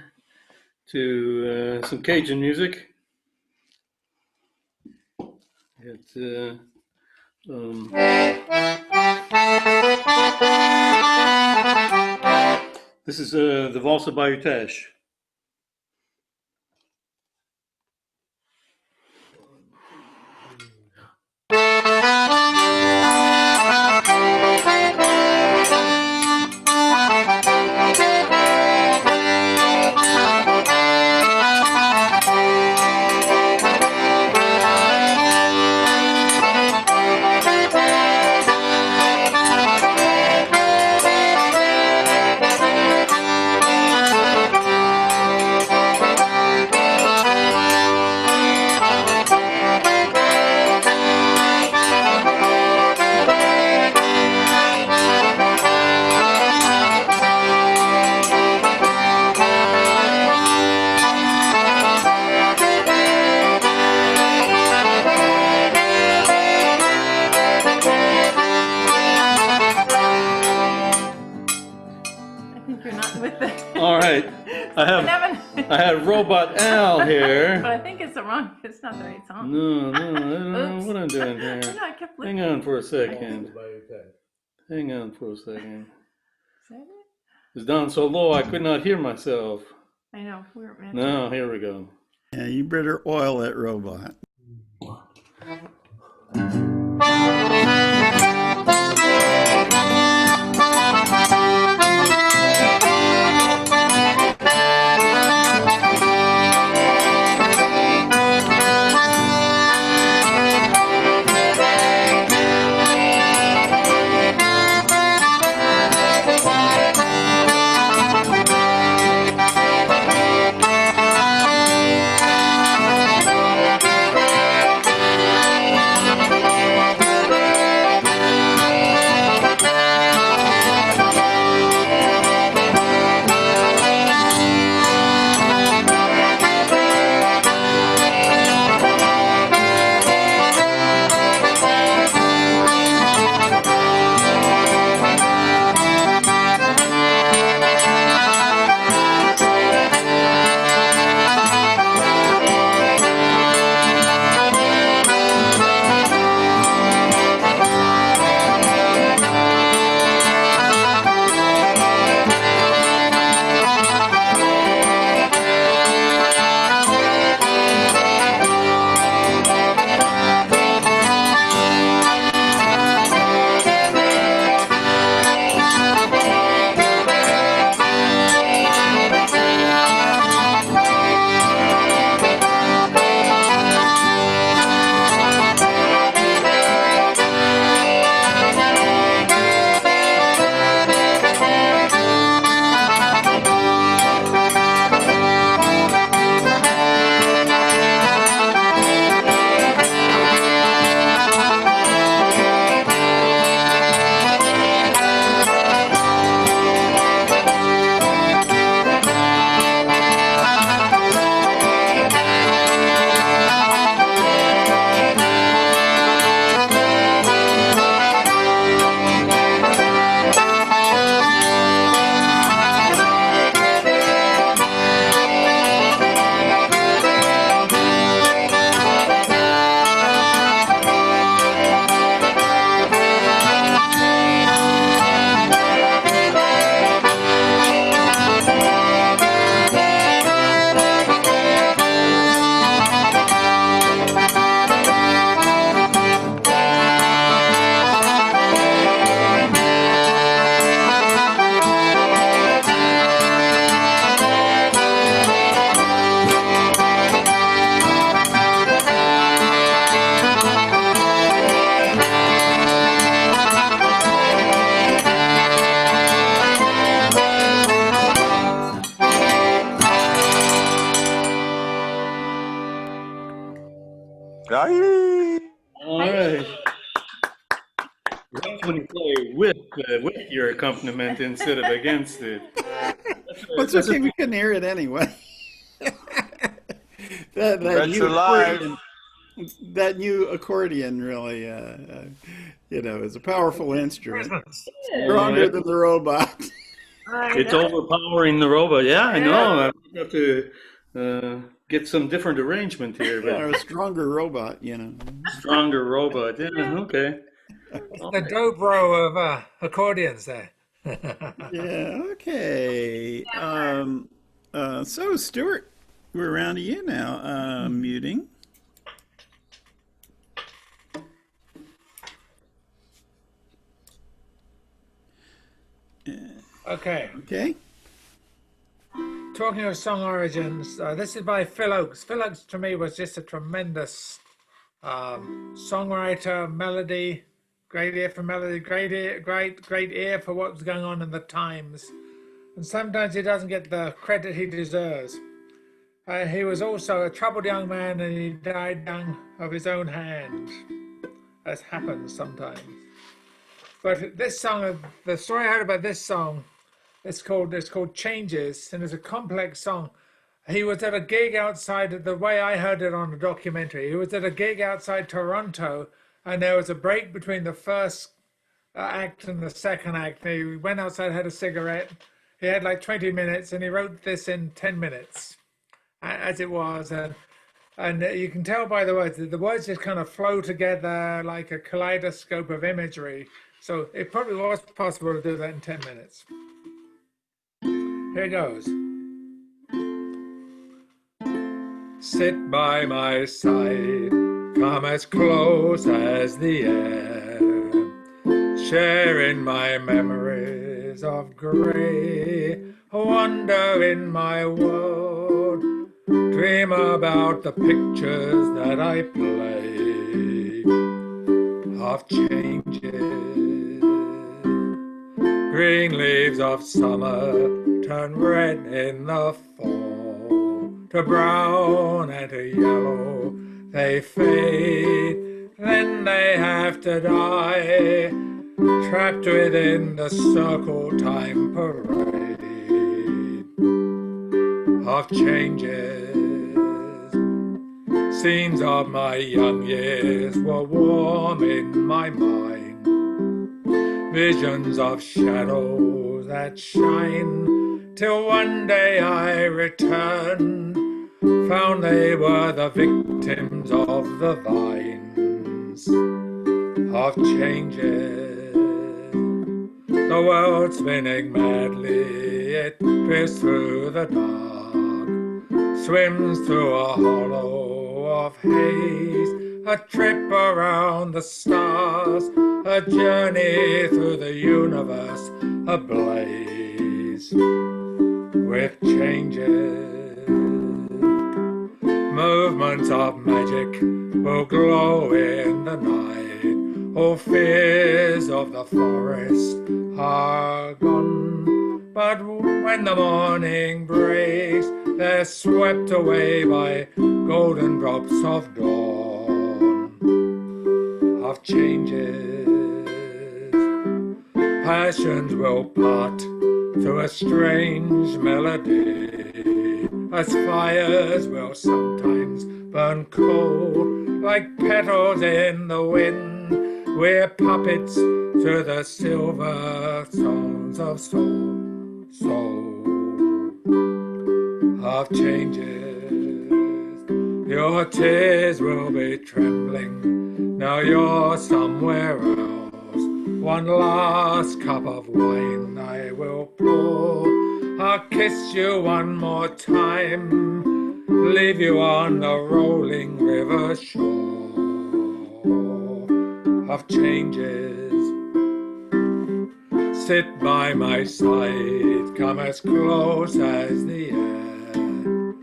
to some Cajun music. It's this is the Valse Bayou Teche. You're not with the. All right. I have Robot Al But here. I think it's the wrong. It's not the right song. No, I don't know Oops. what I'm doing I here. know, I kept Hang looking. on for a second. Hang on for a second. Is that it? It's down so low I could not hear myself. I know. We weren't meant No, here we go. Yeah, you better oil that robot. All right. That's when you play with your accompaniment instead of against it. Well, it's okay. We couldn't hear it anyway. that new Retro Live. accordion, that new accordion really, is a powerful instrument. Stronger than the robot. It's overpowering the robot. Yeah, I know. I have to get some different arrangement here. Or But a stronger robot, stronger robot. Yeah, okay. The dobro of accordions there. Yeah, okay. So, Stuart, we're around to you now. Muting. Okay. Okay. Talking of song origins, this is by Phil Oakes. Phil Oakes to me was just a tremendous songwriter, melody, great ear for melody, great ear for what was going on in the times. And sometimes he doesn't get the credit he deserves. He was also a troubled young man, and he died young of his own hand, as happens sometimes. But this song, the story I heard about this song, it's called Changes, and it's a complex song. He was at a gig outside, the way I heard it on the documentary, he was at a gig outside Toronto, and there was a break between the first act and the second act. He went outside, had a cigarette, he had like 20 minutes, and he wrote this in 10 minutes, as it was, and you can tell by the words. The words just kind of flow together like a kaleidoscope of imagery. So it probably was possible to do that in 10 minutes. Here goes. Sit by my side, come as close as the air, sharing my memories of grey, wander in my world, dream about the pictures that I play, of changes. Green leaves of summer turn red in the fall, to brown and to yellow they fade, then they have to die, trapped within the circle time parade of changes. Scenes of my young years were warm in my mind, visions of shadows that shine, till one day I returned, found they were the victims of the vines of changes. The world spinning madly, it pierced through the dark, swims through a hollow of haze, a trip around the stars, a journey through the universe, ablaze with changes. Movements of magic will glow in the night, all fears of the forest are gone, but when the morning breaks, they're swept away by golden drops of dawn, of changes. Passions will part to a strange melody, as fires will sometimes burn cold, like petals in the wind. We're puppets to the silver songs of soul, of changes. Your tears will be trembling, now you're somewhere else. One last cup of wine I will pour, I'll kiss you one more time, leave you on the rolling river shore of changes. Sit by my side, come as close as the air,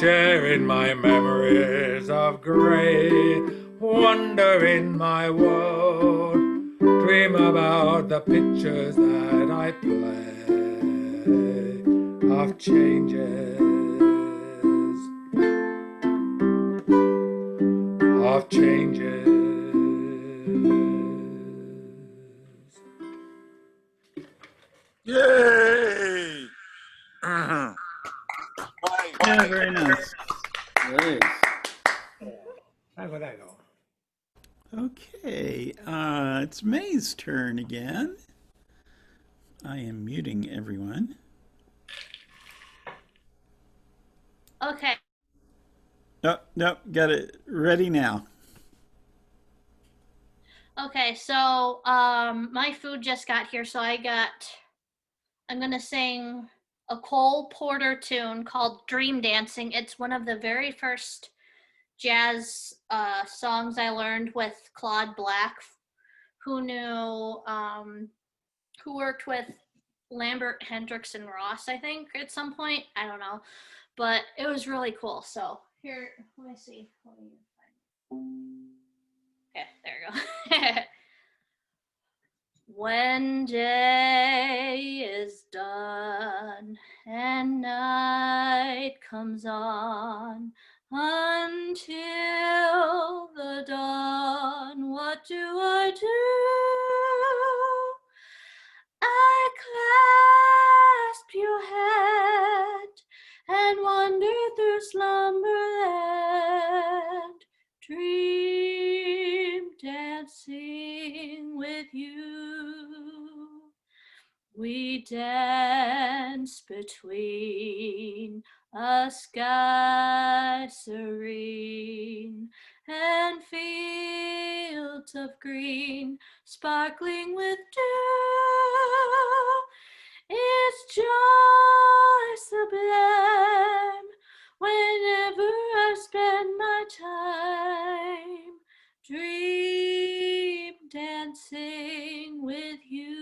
sharing my memories of grey, wander in my world, dream about the pictures that I play, of changes, of changes. Yay! Yeah, very nice. Nice. How would that go? Okay, it's May's turn again. I am muting everyone. Okay. Nope, got it ready now. Okay, so my food just got here, so I'm gonna sing a Cole Porter tune called Dream Dancing. It's one of the very first jazz songs I learned with Claude Black, who worked with Lambert, Hendricks, and Ross, I think, at some point. I don't know, but it was really cool. So here, let me see. Okay, there we go. When day is done and night comes on, until the dawn, what do I do? I clasp your hand and wander through slumberland, dream dancing with you. We dance difference between a sky serene and fields of green sparkling with dew is joy sublime whenever I spend my time dream dancing with you.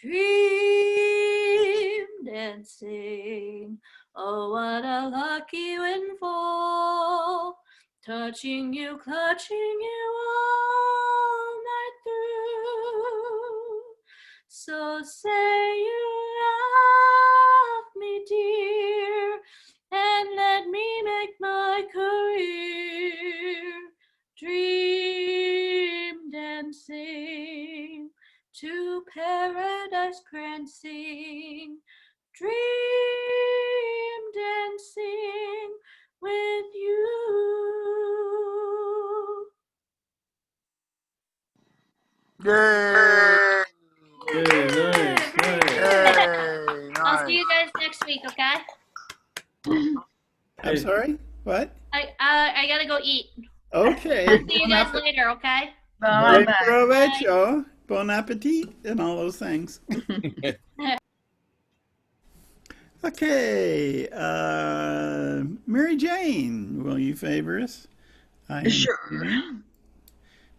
Dream dancing, oh what a lucky windfall, touching you, clutching you all night through. So say you love me, dear, and let me make my career dream dancing, to paradise prancing, dream dancing with you. Yay! Hey, nice, nice. Yay! I'll see Nice. you guys next week, okay? I'm sorry? What? I gotta go eat. Okay. I'll see you Bon guys app- later, okay? Bon provecho, bon appetit, and all those things. Okay, Mary Jane, will you favor us? I am Sure.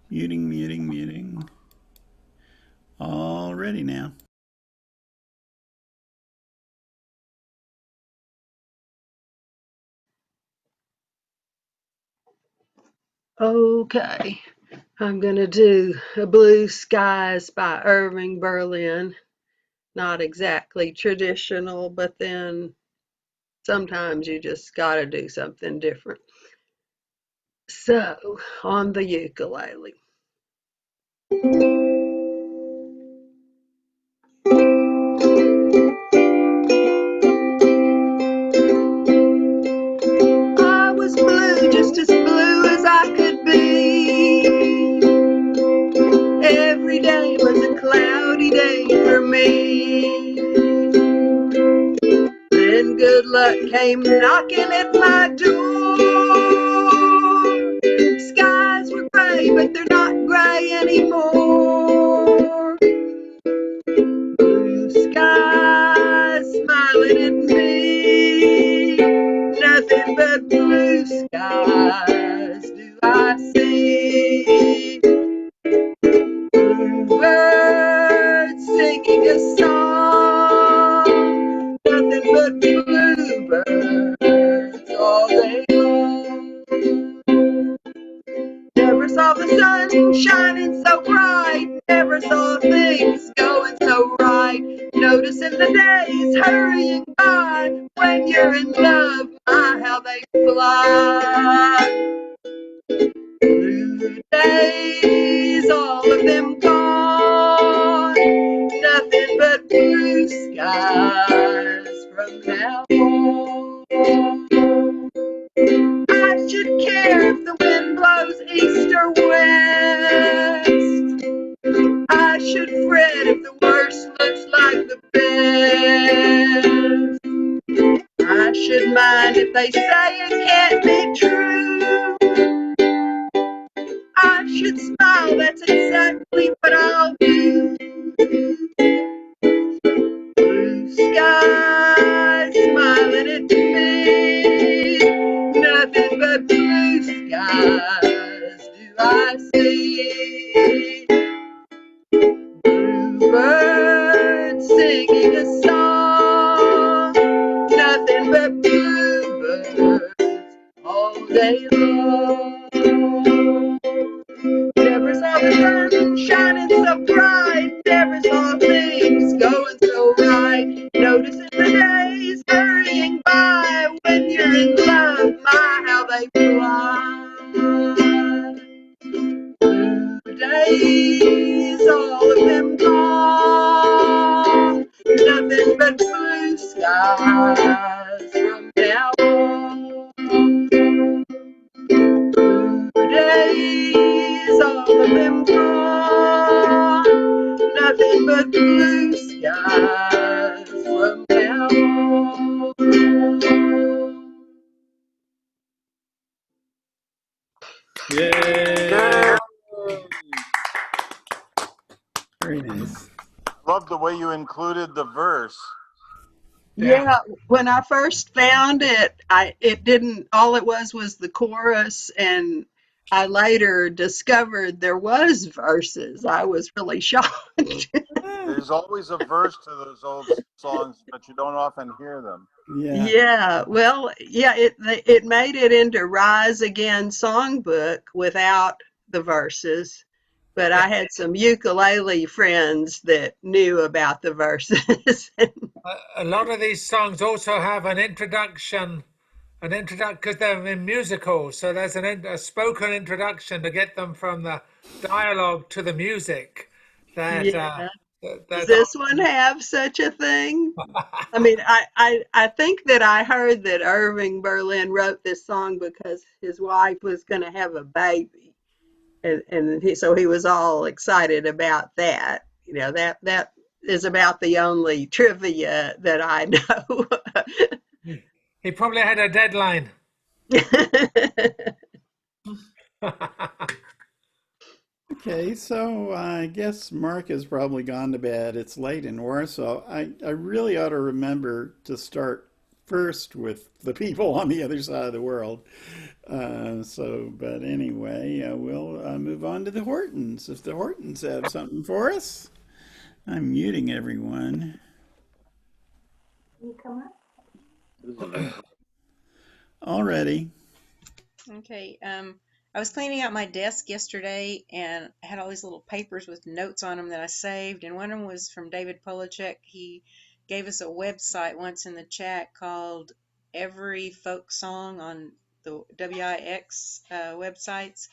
muting. All ready now. Okay. I'm going to do Blue Skies by Irving Berlin. Not exactly traditional, but then sometimes you just got to do something different. So, on the ukulele. I was blue, just as blue as I could be. Every day was a cloudy day for me. Then good luck came knocking at my door. Skies were gray, but they're not gray anymore. Blue skies smiling at me. Nothing but blue skies do I see. Bluebirds singing a song. Nothing but bluebirds all day long. Never saw the sun shining so bright. Never saw things going so right. Noticing the days hurrying by. When you're in love, my how they fly. Blue days, all of them gone. Nothing but blue skies from now on. I should care if the wind blows east or west. I should fret if the worst looks like the best. I should mind if they say it can't be true. I should smile, that's exactly what I'll do. Blue skies smiling at me. Nothing but blue skies do I see. Bluebirds singing a song. Nothing but bluebirds all day long. Never saw the sun shining so bright. Never saw things going so right. Noticing the days hurrying by. When you're in love, my how they fly. Blue days, all of them gone. Nothing but blue skies from now on. Blue days, all of them gone. Nothing but blue skies skies from hell. Yay! Very nice. Love the way you included the verse. Yeah, when I first found it, it didn't, all it was the chorus, and I later discovered there was verses. I was really shocked. There's always a verse to those old songs, but you don't often hear them. Yeah. Yeah, well, yeah, it made it into Rise Again songbook without the verses, but I had some ukulele friends that knew about the verses. A lot of these songs also have an introduction, because they're in musicals. So there's a spoken introduction to get them from the dialogue to the music. Yeah. Does this one have such a thing? I mean, I think that I heard that Irving Berlin wrote this song because his wife was going to have a baby, and so he was all excited about that. You know, that is about the only trivia that I know. He probably had a deadline. Okay, so I guess Mark has probably gone to bed. It's late in Warsaw. I really ought to remember to start first with the people on the other side of the world. But anyway, we'll move on to the Hortons. If the Hortons have something for us, I'm muting everyone. You come up. Already. Okay. I was cleaning out my desk yesterday, and I had all these little papers with notes on them that I saved, and one of them was from David Polachek. He gave us a website once in the chat called Every Folk Song on the WIX websites.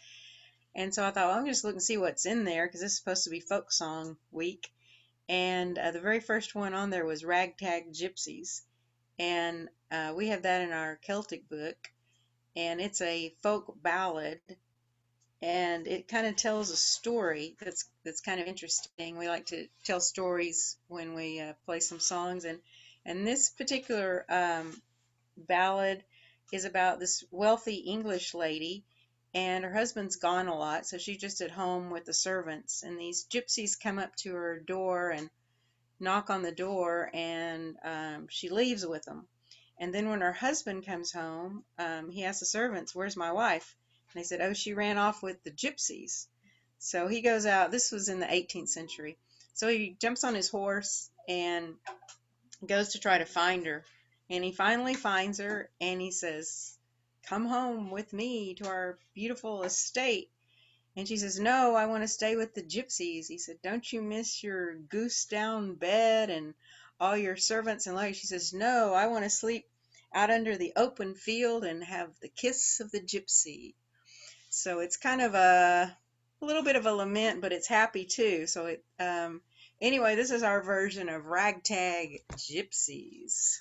And so I thought, well, I'm just looking to see what's in there, because this is supposed to be Folk Song Week. And the very first one on there was Ragtag Gypsies. And we have that in our Celtic book. And it's a folk ballad, and it kind of tells a story that's kind of interesting. We like to tell stories when we play some songs, and this particular ballad is about this wealthy English lady, and her husband's gone a lot, so she's just at home with the servants, and these gypsies come up to her door and knock on the door, and she leaves with them. And then when her husband comes home, he asks the servants, "Where's my wife?" And they said, "Oh, she ran off with the gypsies." So he goes out. This was in the 18th century. So he jumps on his horse and goes to try to find her. And he finally finds her, and he says, "Come home with me to our beautiful estate." And she says, "No, I want to stay with the gypsies." He said, "Don't you miss your goose down bed and all your servants and luggage?" She says, "No, I want to sleep out under the open field and have the kiss of the gypsy." So it's kind of a little bit of a lament, but it's happy too. So anyway, this is our version of Ragtag Gypsies.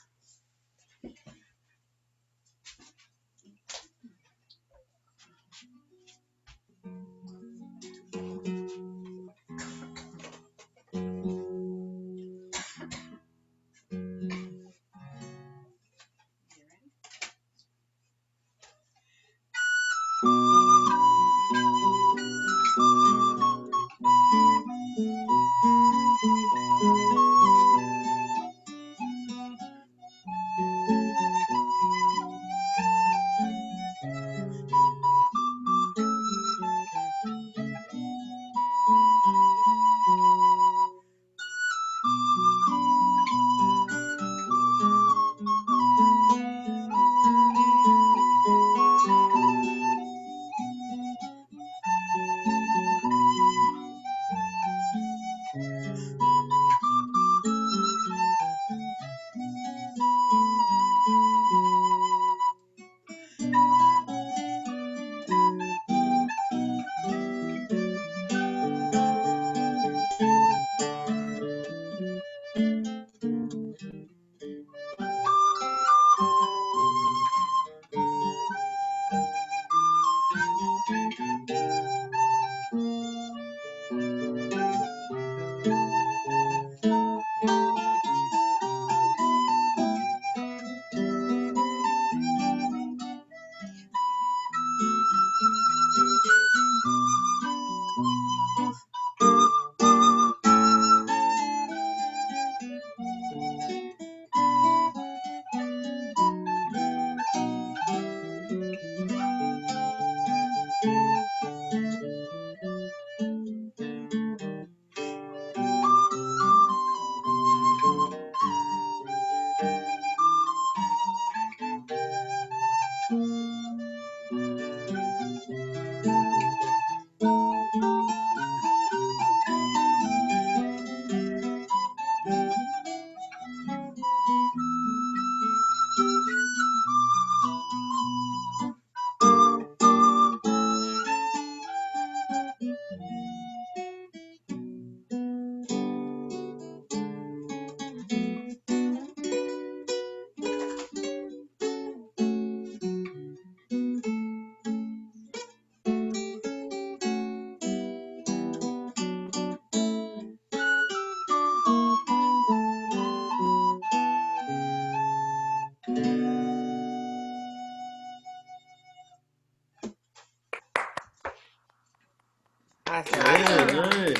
That's Yeah, nice.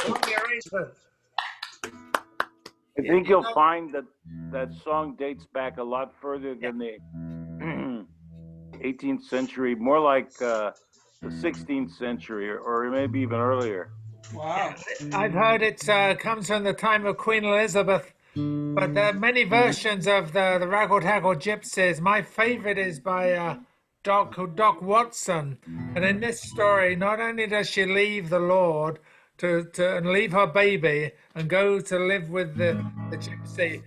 the arrangement. I think you'll find that that song dates back a lot further than the 18th century, more like the 16th century, or maybe even earlier. Wow. I've heard it comes from the time of Queen Elizabeth, but there are many versions of the Raggle Taggle Gypsies. My favorite is by Doc Watson, and in this story, not only does she leave the Lord to and leave her baby and go to live with the gypsy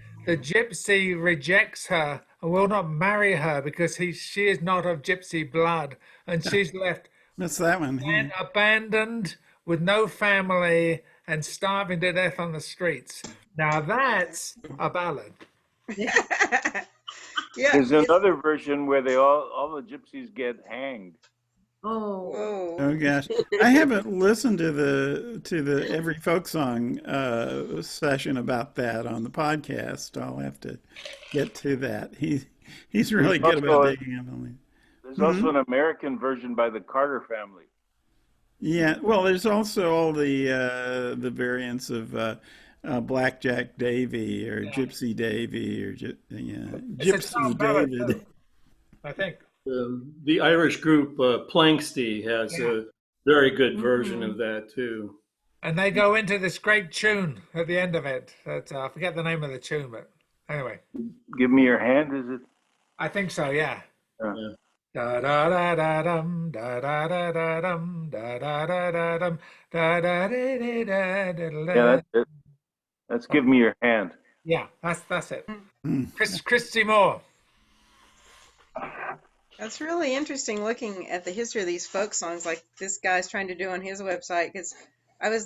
rejects her and will not marry her because she is not of gypsy blood, and she's left That's that one. Yeah. abandoned with no family and starving to death on the streets. Now that's a ballad. Yeah. There's another version where they all the gypsies get hanged. Oh. Oh gosh, I haven't listened to the Every Folk Song session about that on the podcast. I'll have to get to that. He's really good about digging up on it. There's also an American version by the Carter family. Yeah, well, there's also all the variants of Blackjack Davy or Gypsy Davy or Gypsy David. I think. The Irish group Planksty has a very good version of that too. And they go into this great tune at the end of it. That I forget the name of the tune, but anyway. Give Me Your Hand, is it? I think so, yeah. Yeah. Da da da da dum da da da da dum da da da da dum da da da da da. Yeah, that's it. That's Give Me Your Hand. Yeah, that's it. Christy Moore. That's really interesting looking at the history of these folk songs like this guy's trying to do on his website, because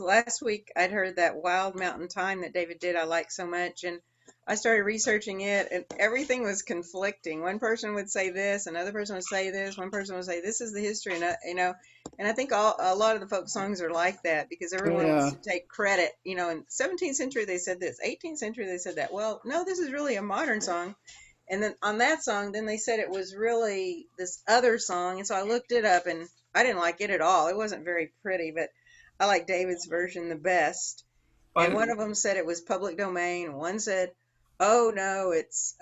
last week I'd heard that Wild Mountain Thyme that David did I like so much, and I started researching it and everything was conflicting. One person would say this, another person would say this, one person would say this is the history, and and I think a lot of the folk songs are like that because everyone wants to take credit. In the 17th century they said this, 18th century they said that. Well, no, this is really a modern song. And then on that song, then they said it was really this other song. And so I looked it up and I didn't like it at all. It wasn't very pretty, but I like David's version the best. And one of them said it was public domain. And one said, oh no, it's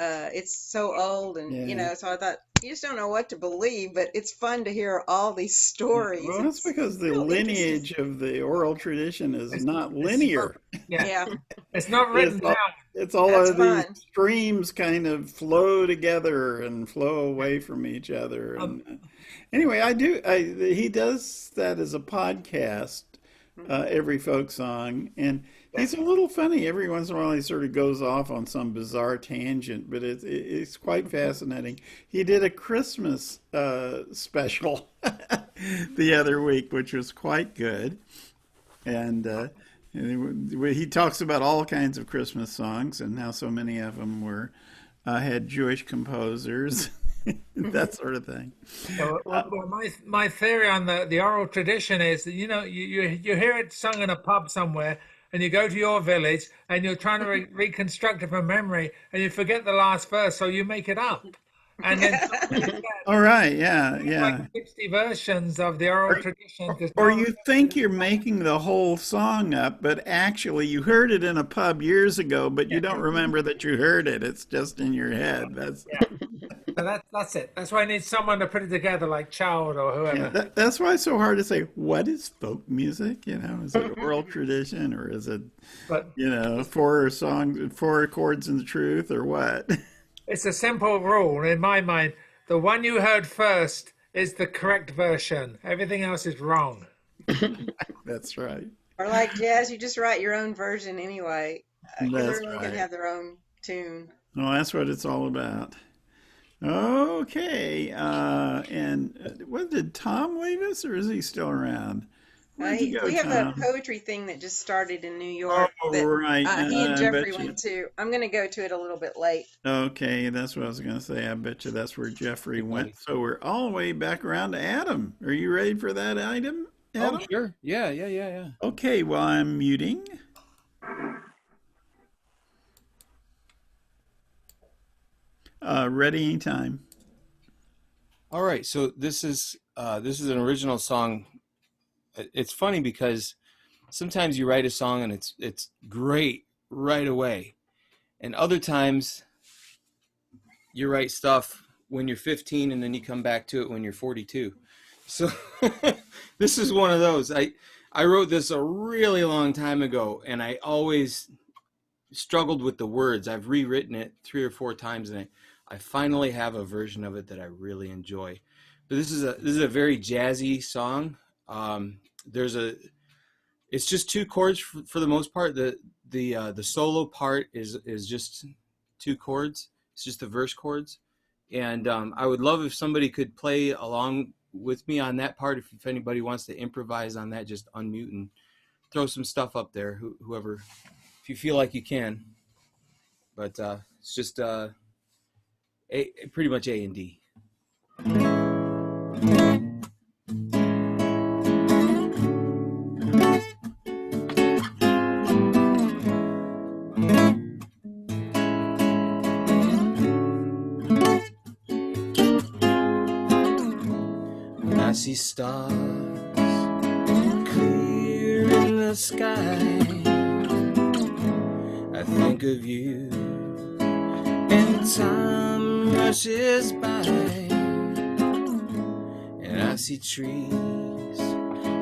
so old. And, so I thought, you just don't know what to believe, but it's fun to hear all these stories. Well, that's because the lineage of the oral tradition is not linear. Yeah. It's not written down. It's all of these streams kind of flow together and flow away from each other. And anyway, he does that as a podcast, Every Folk Song, and he's a little funny. Every once in a while he sort of goes off on some bizarre tangent, but it's quite fascinating. He did a Christmas special the other week, which was quite good. And he talks about all kinds of Christmas songs and how so many of them had Jewish composers, that sort of thing. Well, my theory on the oral tradition is that, you hear it sung in a pub somewhere, and you go to your village and you're trying to reconstruct it from memory, and you forget the last verse, so you make it up. And then all right, yeah. Like 60 versions of the oral tradition. Or you think you're making the whole song up, but actually you heard it in a pub years ago, but you don't remember that you heard it. It's just in your head. That's it. That's why I need someone to put it together, like Child or whoever. Yeah, that's why it's so hard to say, what is folk music? Is it oral tradition, or is it, four chords in the truth, or what? It's a simple rule in my mind. The one you heard first is the correct version. Everything else is wrong. That's right. Or like jazz, you just write your own version anyway. Everyone right. can have their own tune. Well, that's what it's all about. Okay. And what, did Tom leave us, or is he still around? We have a poetry thing that just started in New York. Right. He and Jeffrey went to. I'm going to go to it a little bit late. Okay, that's what I was going to say. I bet you that's where Jeffrey went. So we're all the way back around to Adam. Are you ready for that item, Adam? Oh, sure. Yeah. Okay, well, I'm muting. Ready anytime. All right. So this is an original song it's funny because sometimes you write a song and it's great right away, and other times you write stuff when you're 15 and then you come back to it when you're 42. So this is one of those. I wrote this a really long time ago, and I always struggled with the words. I've rewritten it 3 or 4 times, and I finally have a version of it that I really enjoy. But this is a very jazzy song. It's just 2 chords for the most part. The solo part is just 2 chords. It's just the verse chords, and I would love if somebody could play along with me on that part. If anybody wants to improvise on that, just unmute and throw some stuff up there. Whoever, if you feel like you can. But it's just pretty much A and D. I see stars clear in the sky. I think of you, and time rushes by. And I see trees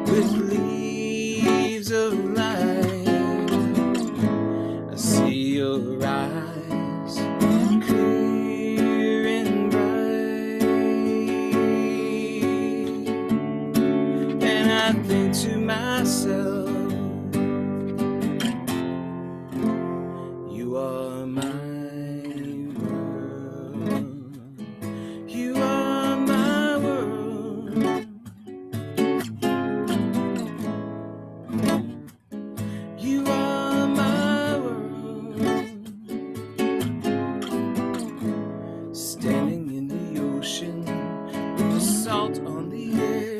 with leaves of light. I see your eyes clear and bright. And I think to myself, you are my world. You are my world. You are my world. Standing in the ocean with the salt on the air.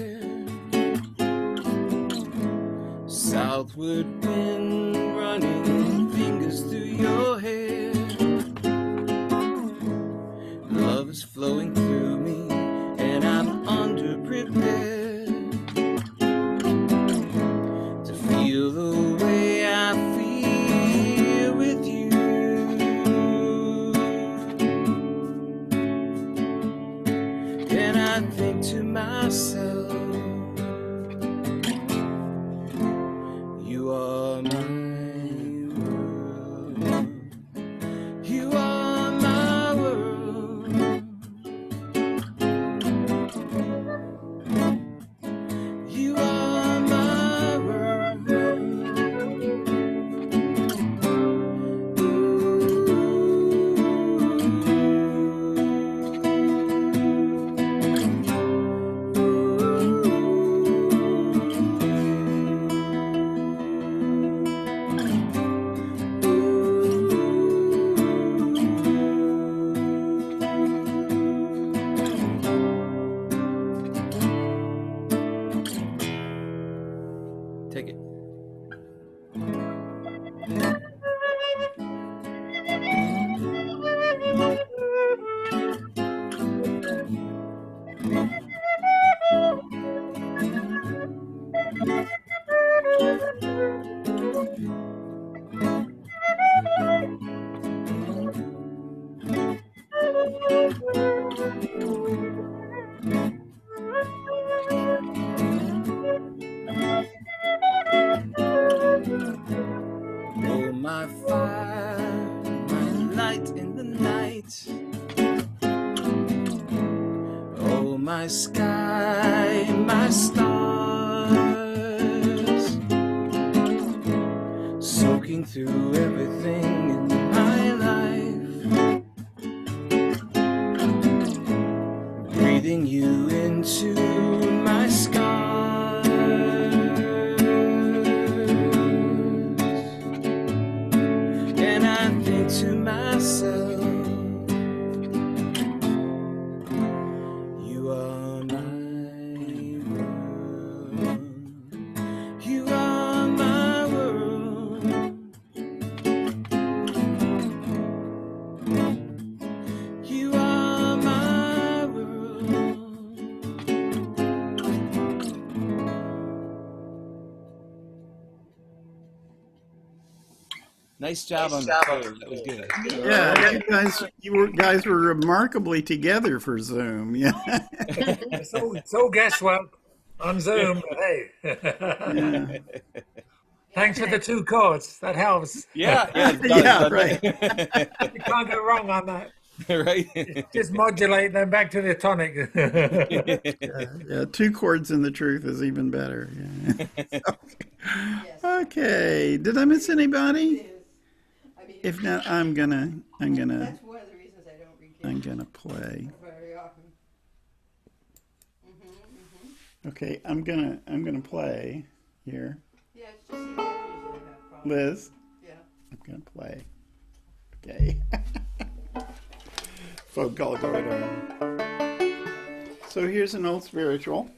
Southward wind running fingers through your hair. Love is flowing through me, and I'm underprepared to feel the way I feel with you. And I think to myself, you are my world. You are my world. You are my world. Take it. Oh, my fire, my light in the night. Oh, my sky, my stars, soaking through everything in my life, breathing you into my scars. And I think to myself, you are my world. You are my world. Nice job on the code. That was good. Yeah, you guys were remarkably together for Zoom. Yeah. It's all guesswork on Zoom, but hey. Yeah. Thanks for the 2 chords. That helps. Yeah, it does, Yeah, doesn't right. it? You can't go wrong on that. Right? Just modulate, then back to the tonic. Yeah, 2 chords in the truth is even better. Yeah. Okay. Did I miss anybody? If not, I'm gonna play. Okay, I'm gonna play here. Liz? Yeah. I'm gonna play. Okay. Folk call corridor. So here's an old spiritual.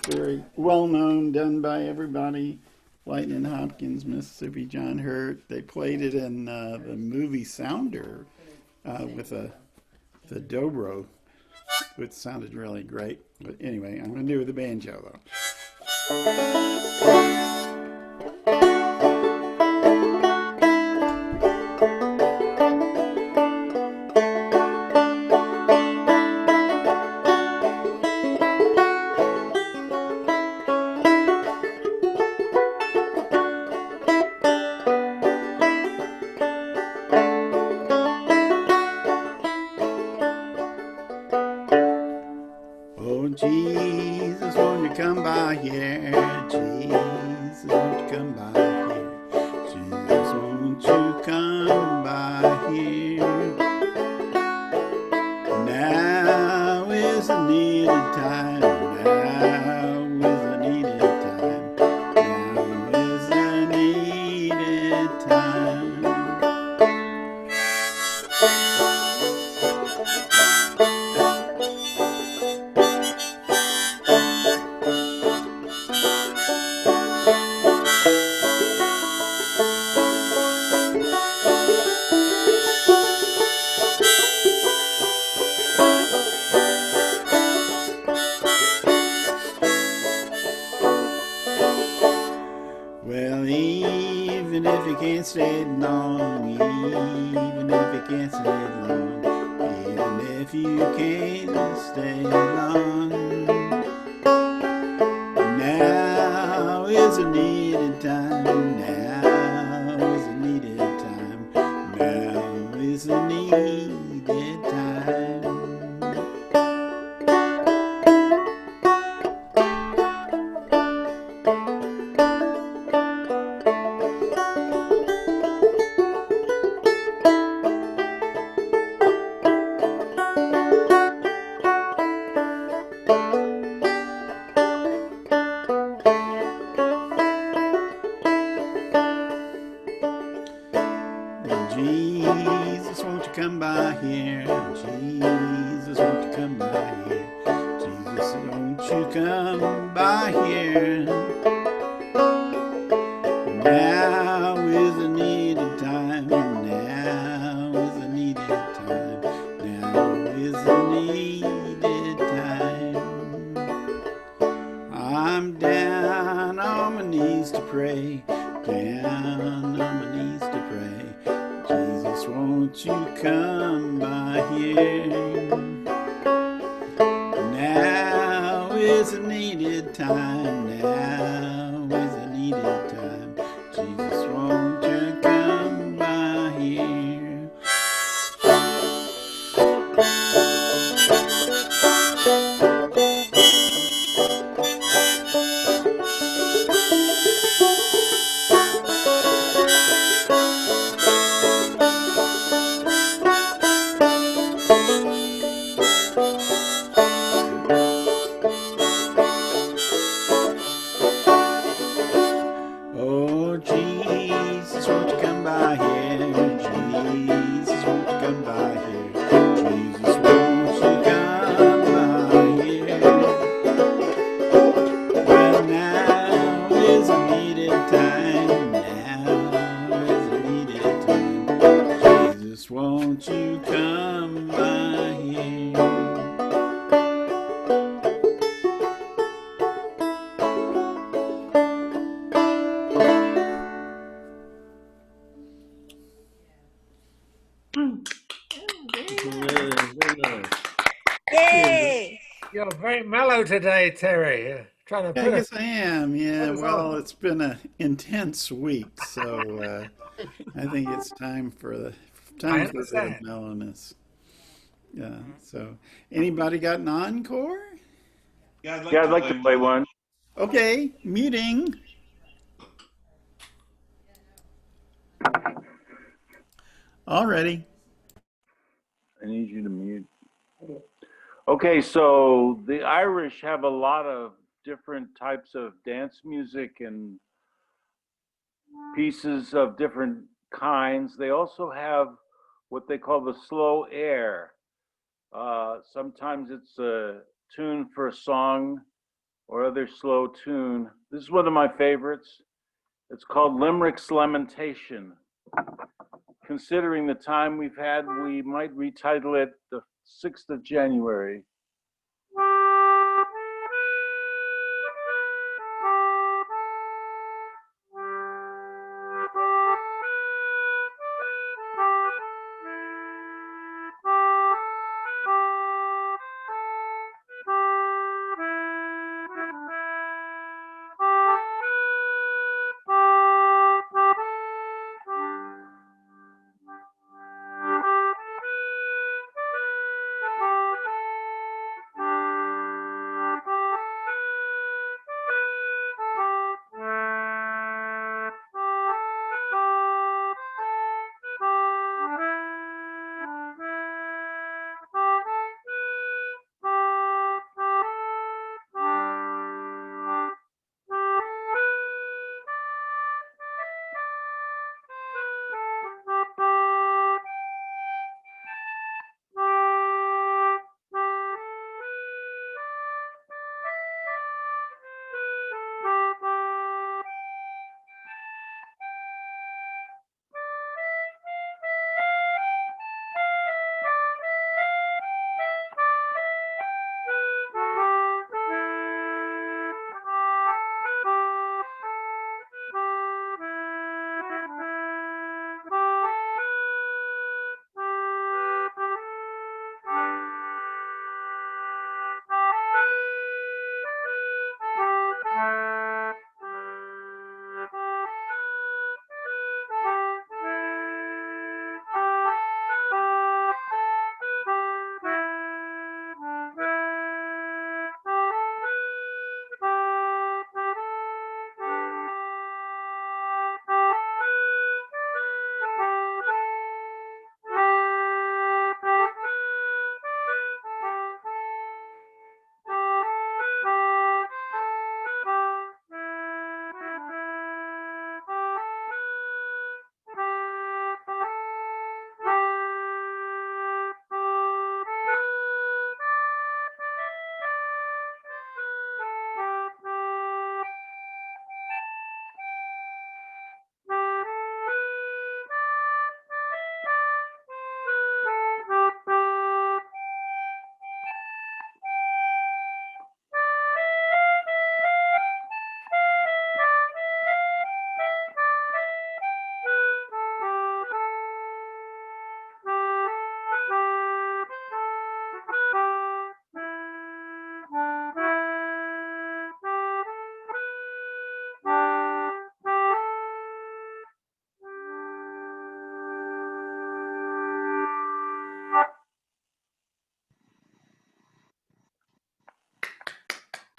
Very well known, done by everybody. Lightning Hopkins, Mississippi John Hurt. They played it in the movie Sounder with the dobro, which sounded really great. But anyway, I'm going to do it with the banjo though. Oh, Jesus, won't you come by here? Jesus, won't you come by here? Jesus, won't you come by here? Now is the needed time. Now is the needed time. Now is the needed time. Well, even if you can't stay long, even if you can't stay long, even if you can't stay long, now is a needed time, now is a needed time, now is a needed time. Jesus, won't you come by here? Jesus, won't you come by here? Jesus, won't you come by here? Now is the needed time. Now is the needed time. Now is the needed time. I'm down on my knees to pray. Down on my knees to pray. Jesus, won't you come by here? Now is a needed time. Now is a needed time. Jesus, won't you come by here? Oh, Jesus, won't you come by here? Jesus, won't you come by here? Jesus, won't you come by here? Well, now is a needed time. Now is a needed time. Jesus, won't you come by here? nice. Yay! You're very mellow today, Terry. Trying to Yeah, put I guess I am. Yeah, us well, on. it's been an intense week, so I think it's time for a bit of understand. mellowness. Yeah. So, anybody got an encore? Yeah, Yeah, I'd like to play one. Okay, muting. Already. I need you to mute. Okay, so the Irish have a lot of different types of dance music and pieces of different kinds. They also have what they call the slow air. Sometimes it's a tune for a song or other slow tune. This is one of my favorites. It's called Limerick's Lamentation. Considering the time we've had, we might retitle it the 6th of January.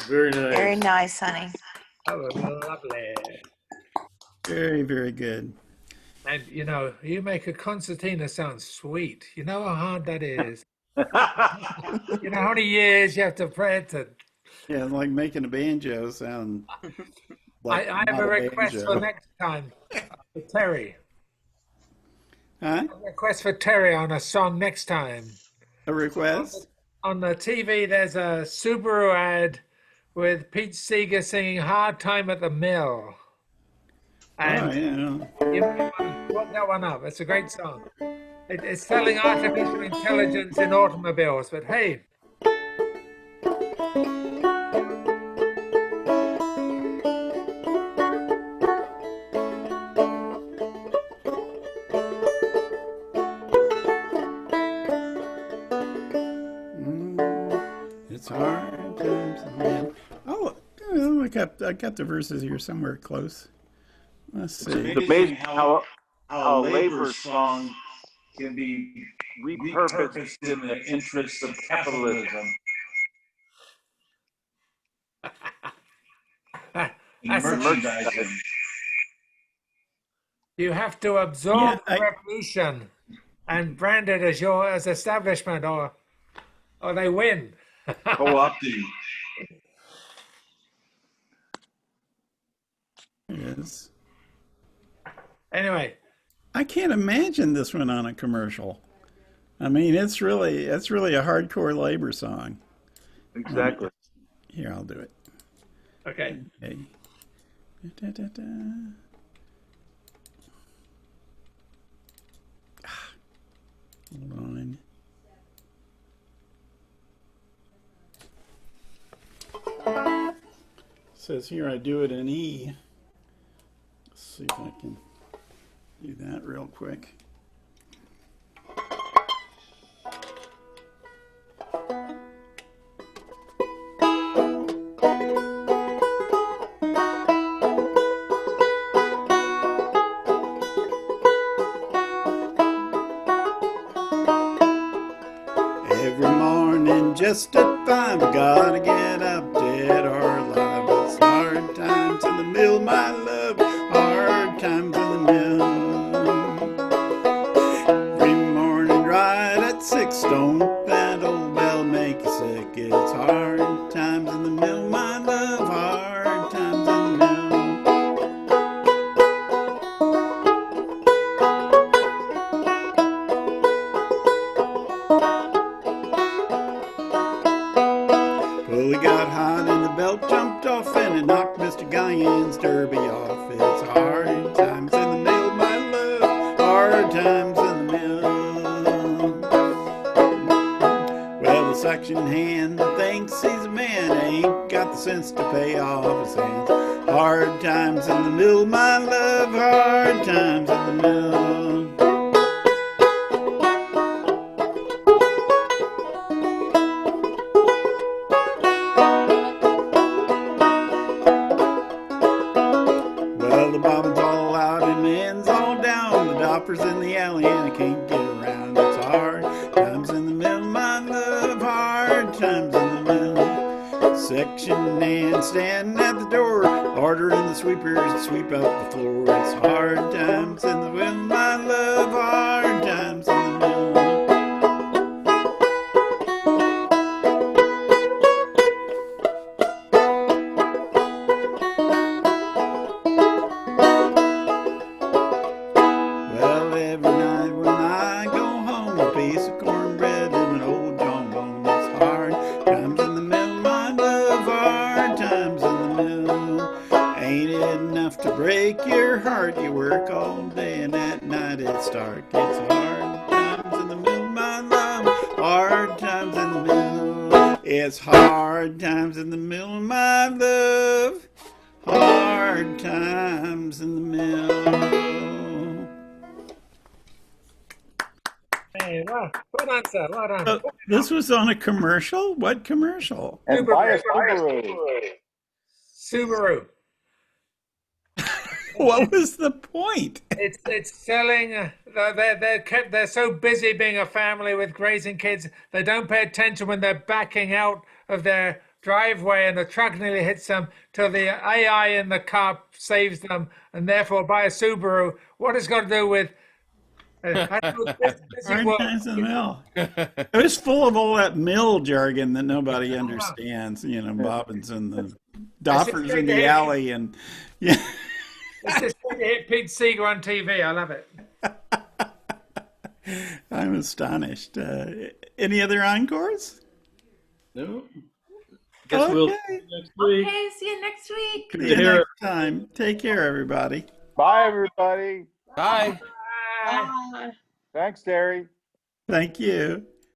Very nice. Very nice, honey. That was lovely. Very, very good. And you know, you make a concertina sound sweet. You know how hard that is. You know how many years you have to play it to. Yeah, it's like making a banjo sound like I have not a request banjo. for next time for Terry. Huh? A request for Terry on a song next time. A request? On the TV, there's a Subaru ad with Pete Seeger singing "Hard Time at the Mill." And you might want to look that one up. It's a great song. It's selling artificial intelligence in automobiles, but hey. It's hard times, man. Oh, I got the verses here somewhere close. Let's see. It's amazing how a labor song can be repurposed in the interest of capitalism. That's Merchandising. You have to absorb the revolution and brand it as establishment, or they win. Co-opting. Yes. Anyway, I can't imagine this one on a commercial. I mean, it's really a hardcore labor song. Exactly. Here, I'll do it. Okay. Okay. Da, da, da. Hold on. Says here I do it in E. Let's see if I can do that real quick. Every morning just at 5, gotta get up dead or alive. It's hard times in the mill, my love, hard times in the mill. Every morning right at 6, don't that old bell make you sick? It's hard times in the mill, my love, hard times in the mill. Pulley got hot and the belt jumped off and it knocked Mr. Guyan's derby off. It's hard times in the mill, my love, hard times in the mill. Well, the section hand thinks he's a man, ain't got the sense to pay off his hands. Hard times in the mill, my love, hard times in the mill. Well, the bobbin's all out and the end's all down. The dopper's in the alley and I can't get around. It's hard times in the mill, my love, hard times in the mill. Section hand standing at the door, ordering the sweepers to sweep out the floor. It's hard times in the mill, my love, hard times in the mill. Well, every night when I go home, a piece of cornbread and an old jawbone. It's hard times in the mill, my love, hard times in the mill. Ain't it enough to break your heart? You work all day and at night it's dark. It's hard times in the mill, my love, hard times in the mill. It's hard times in the mill, my love, hard times in the mill. Hey, well done, sir. Well done. This was on a commercial? What commercial? And buy a Subaru. Subaru. What was the point? It's selling. They're so busy being a family with grazing kids, they don't pay attention when they're backing out of their driveway and the truck nearly hits them till the AI in the car saves them, and therefore buy a Subaru. What it's got to do with Hard times in the mill. It was full of all that mill jargon that nobody understands. You know, bobbins and the doffers in the alley, and yeah. It's just good to hit Pete Seeger on TV. I love it. I'm astonished. Any other encores? No. Guess we'll see you next week. Okay, see you next week. See you next time. Take care, everybody. Bye, everybody. Bye. Bye. Thanks, Terry. Thank you.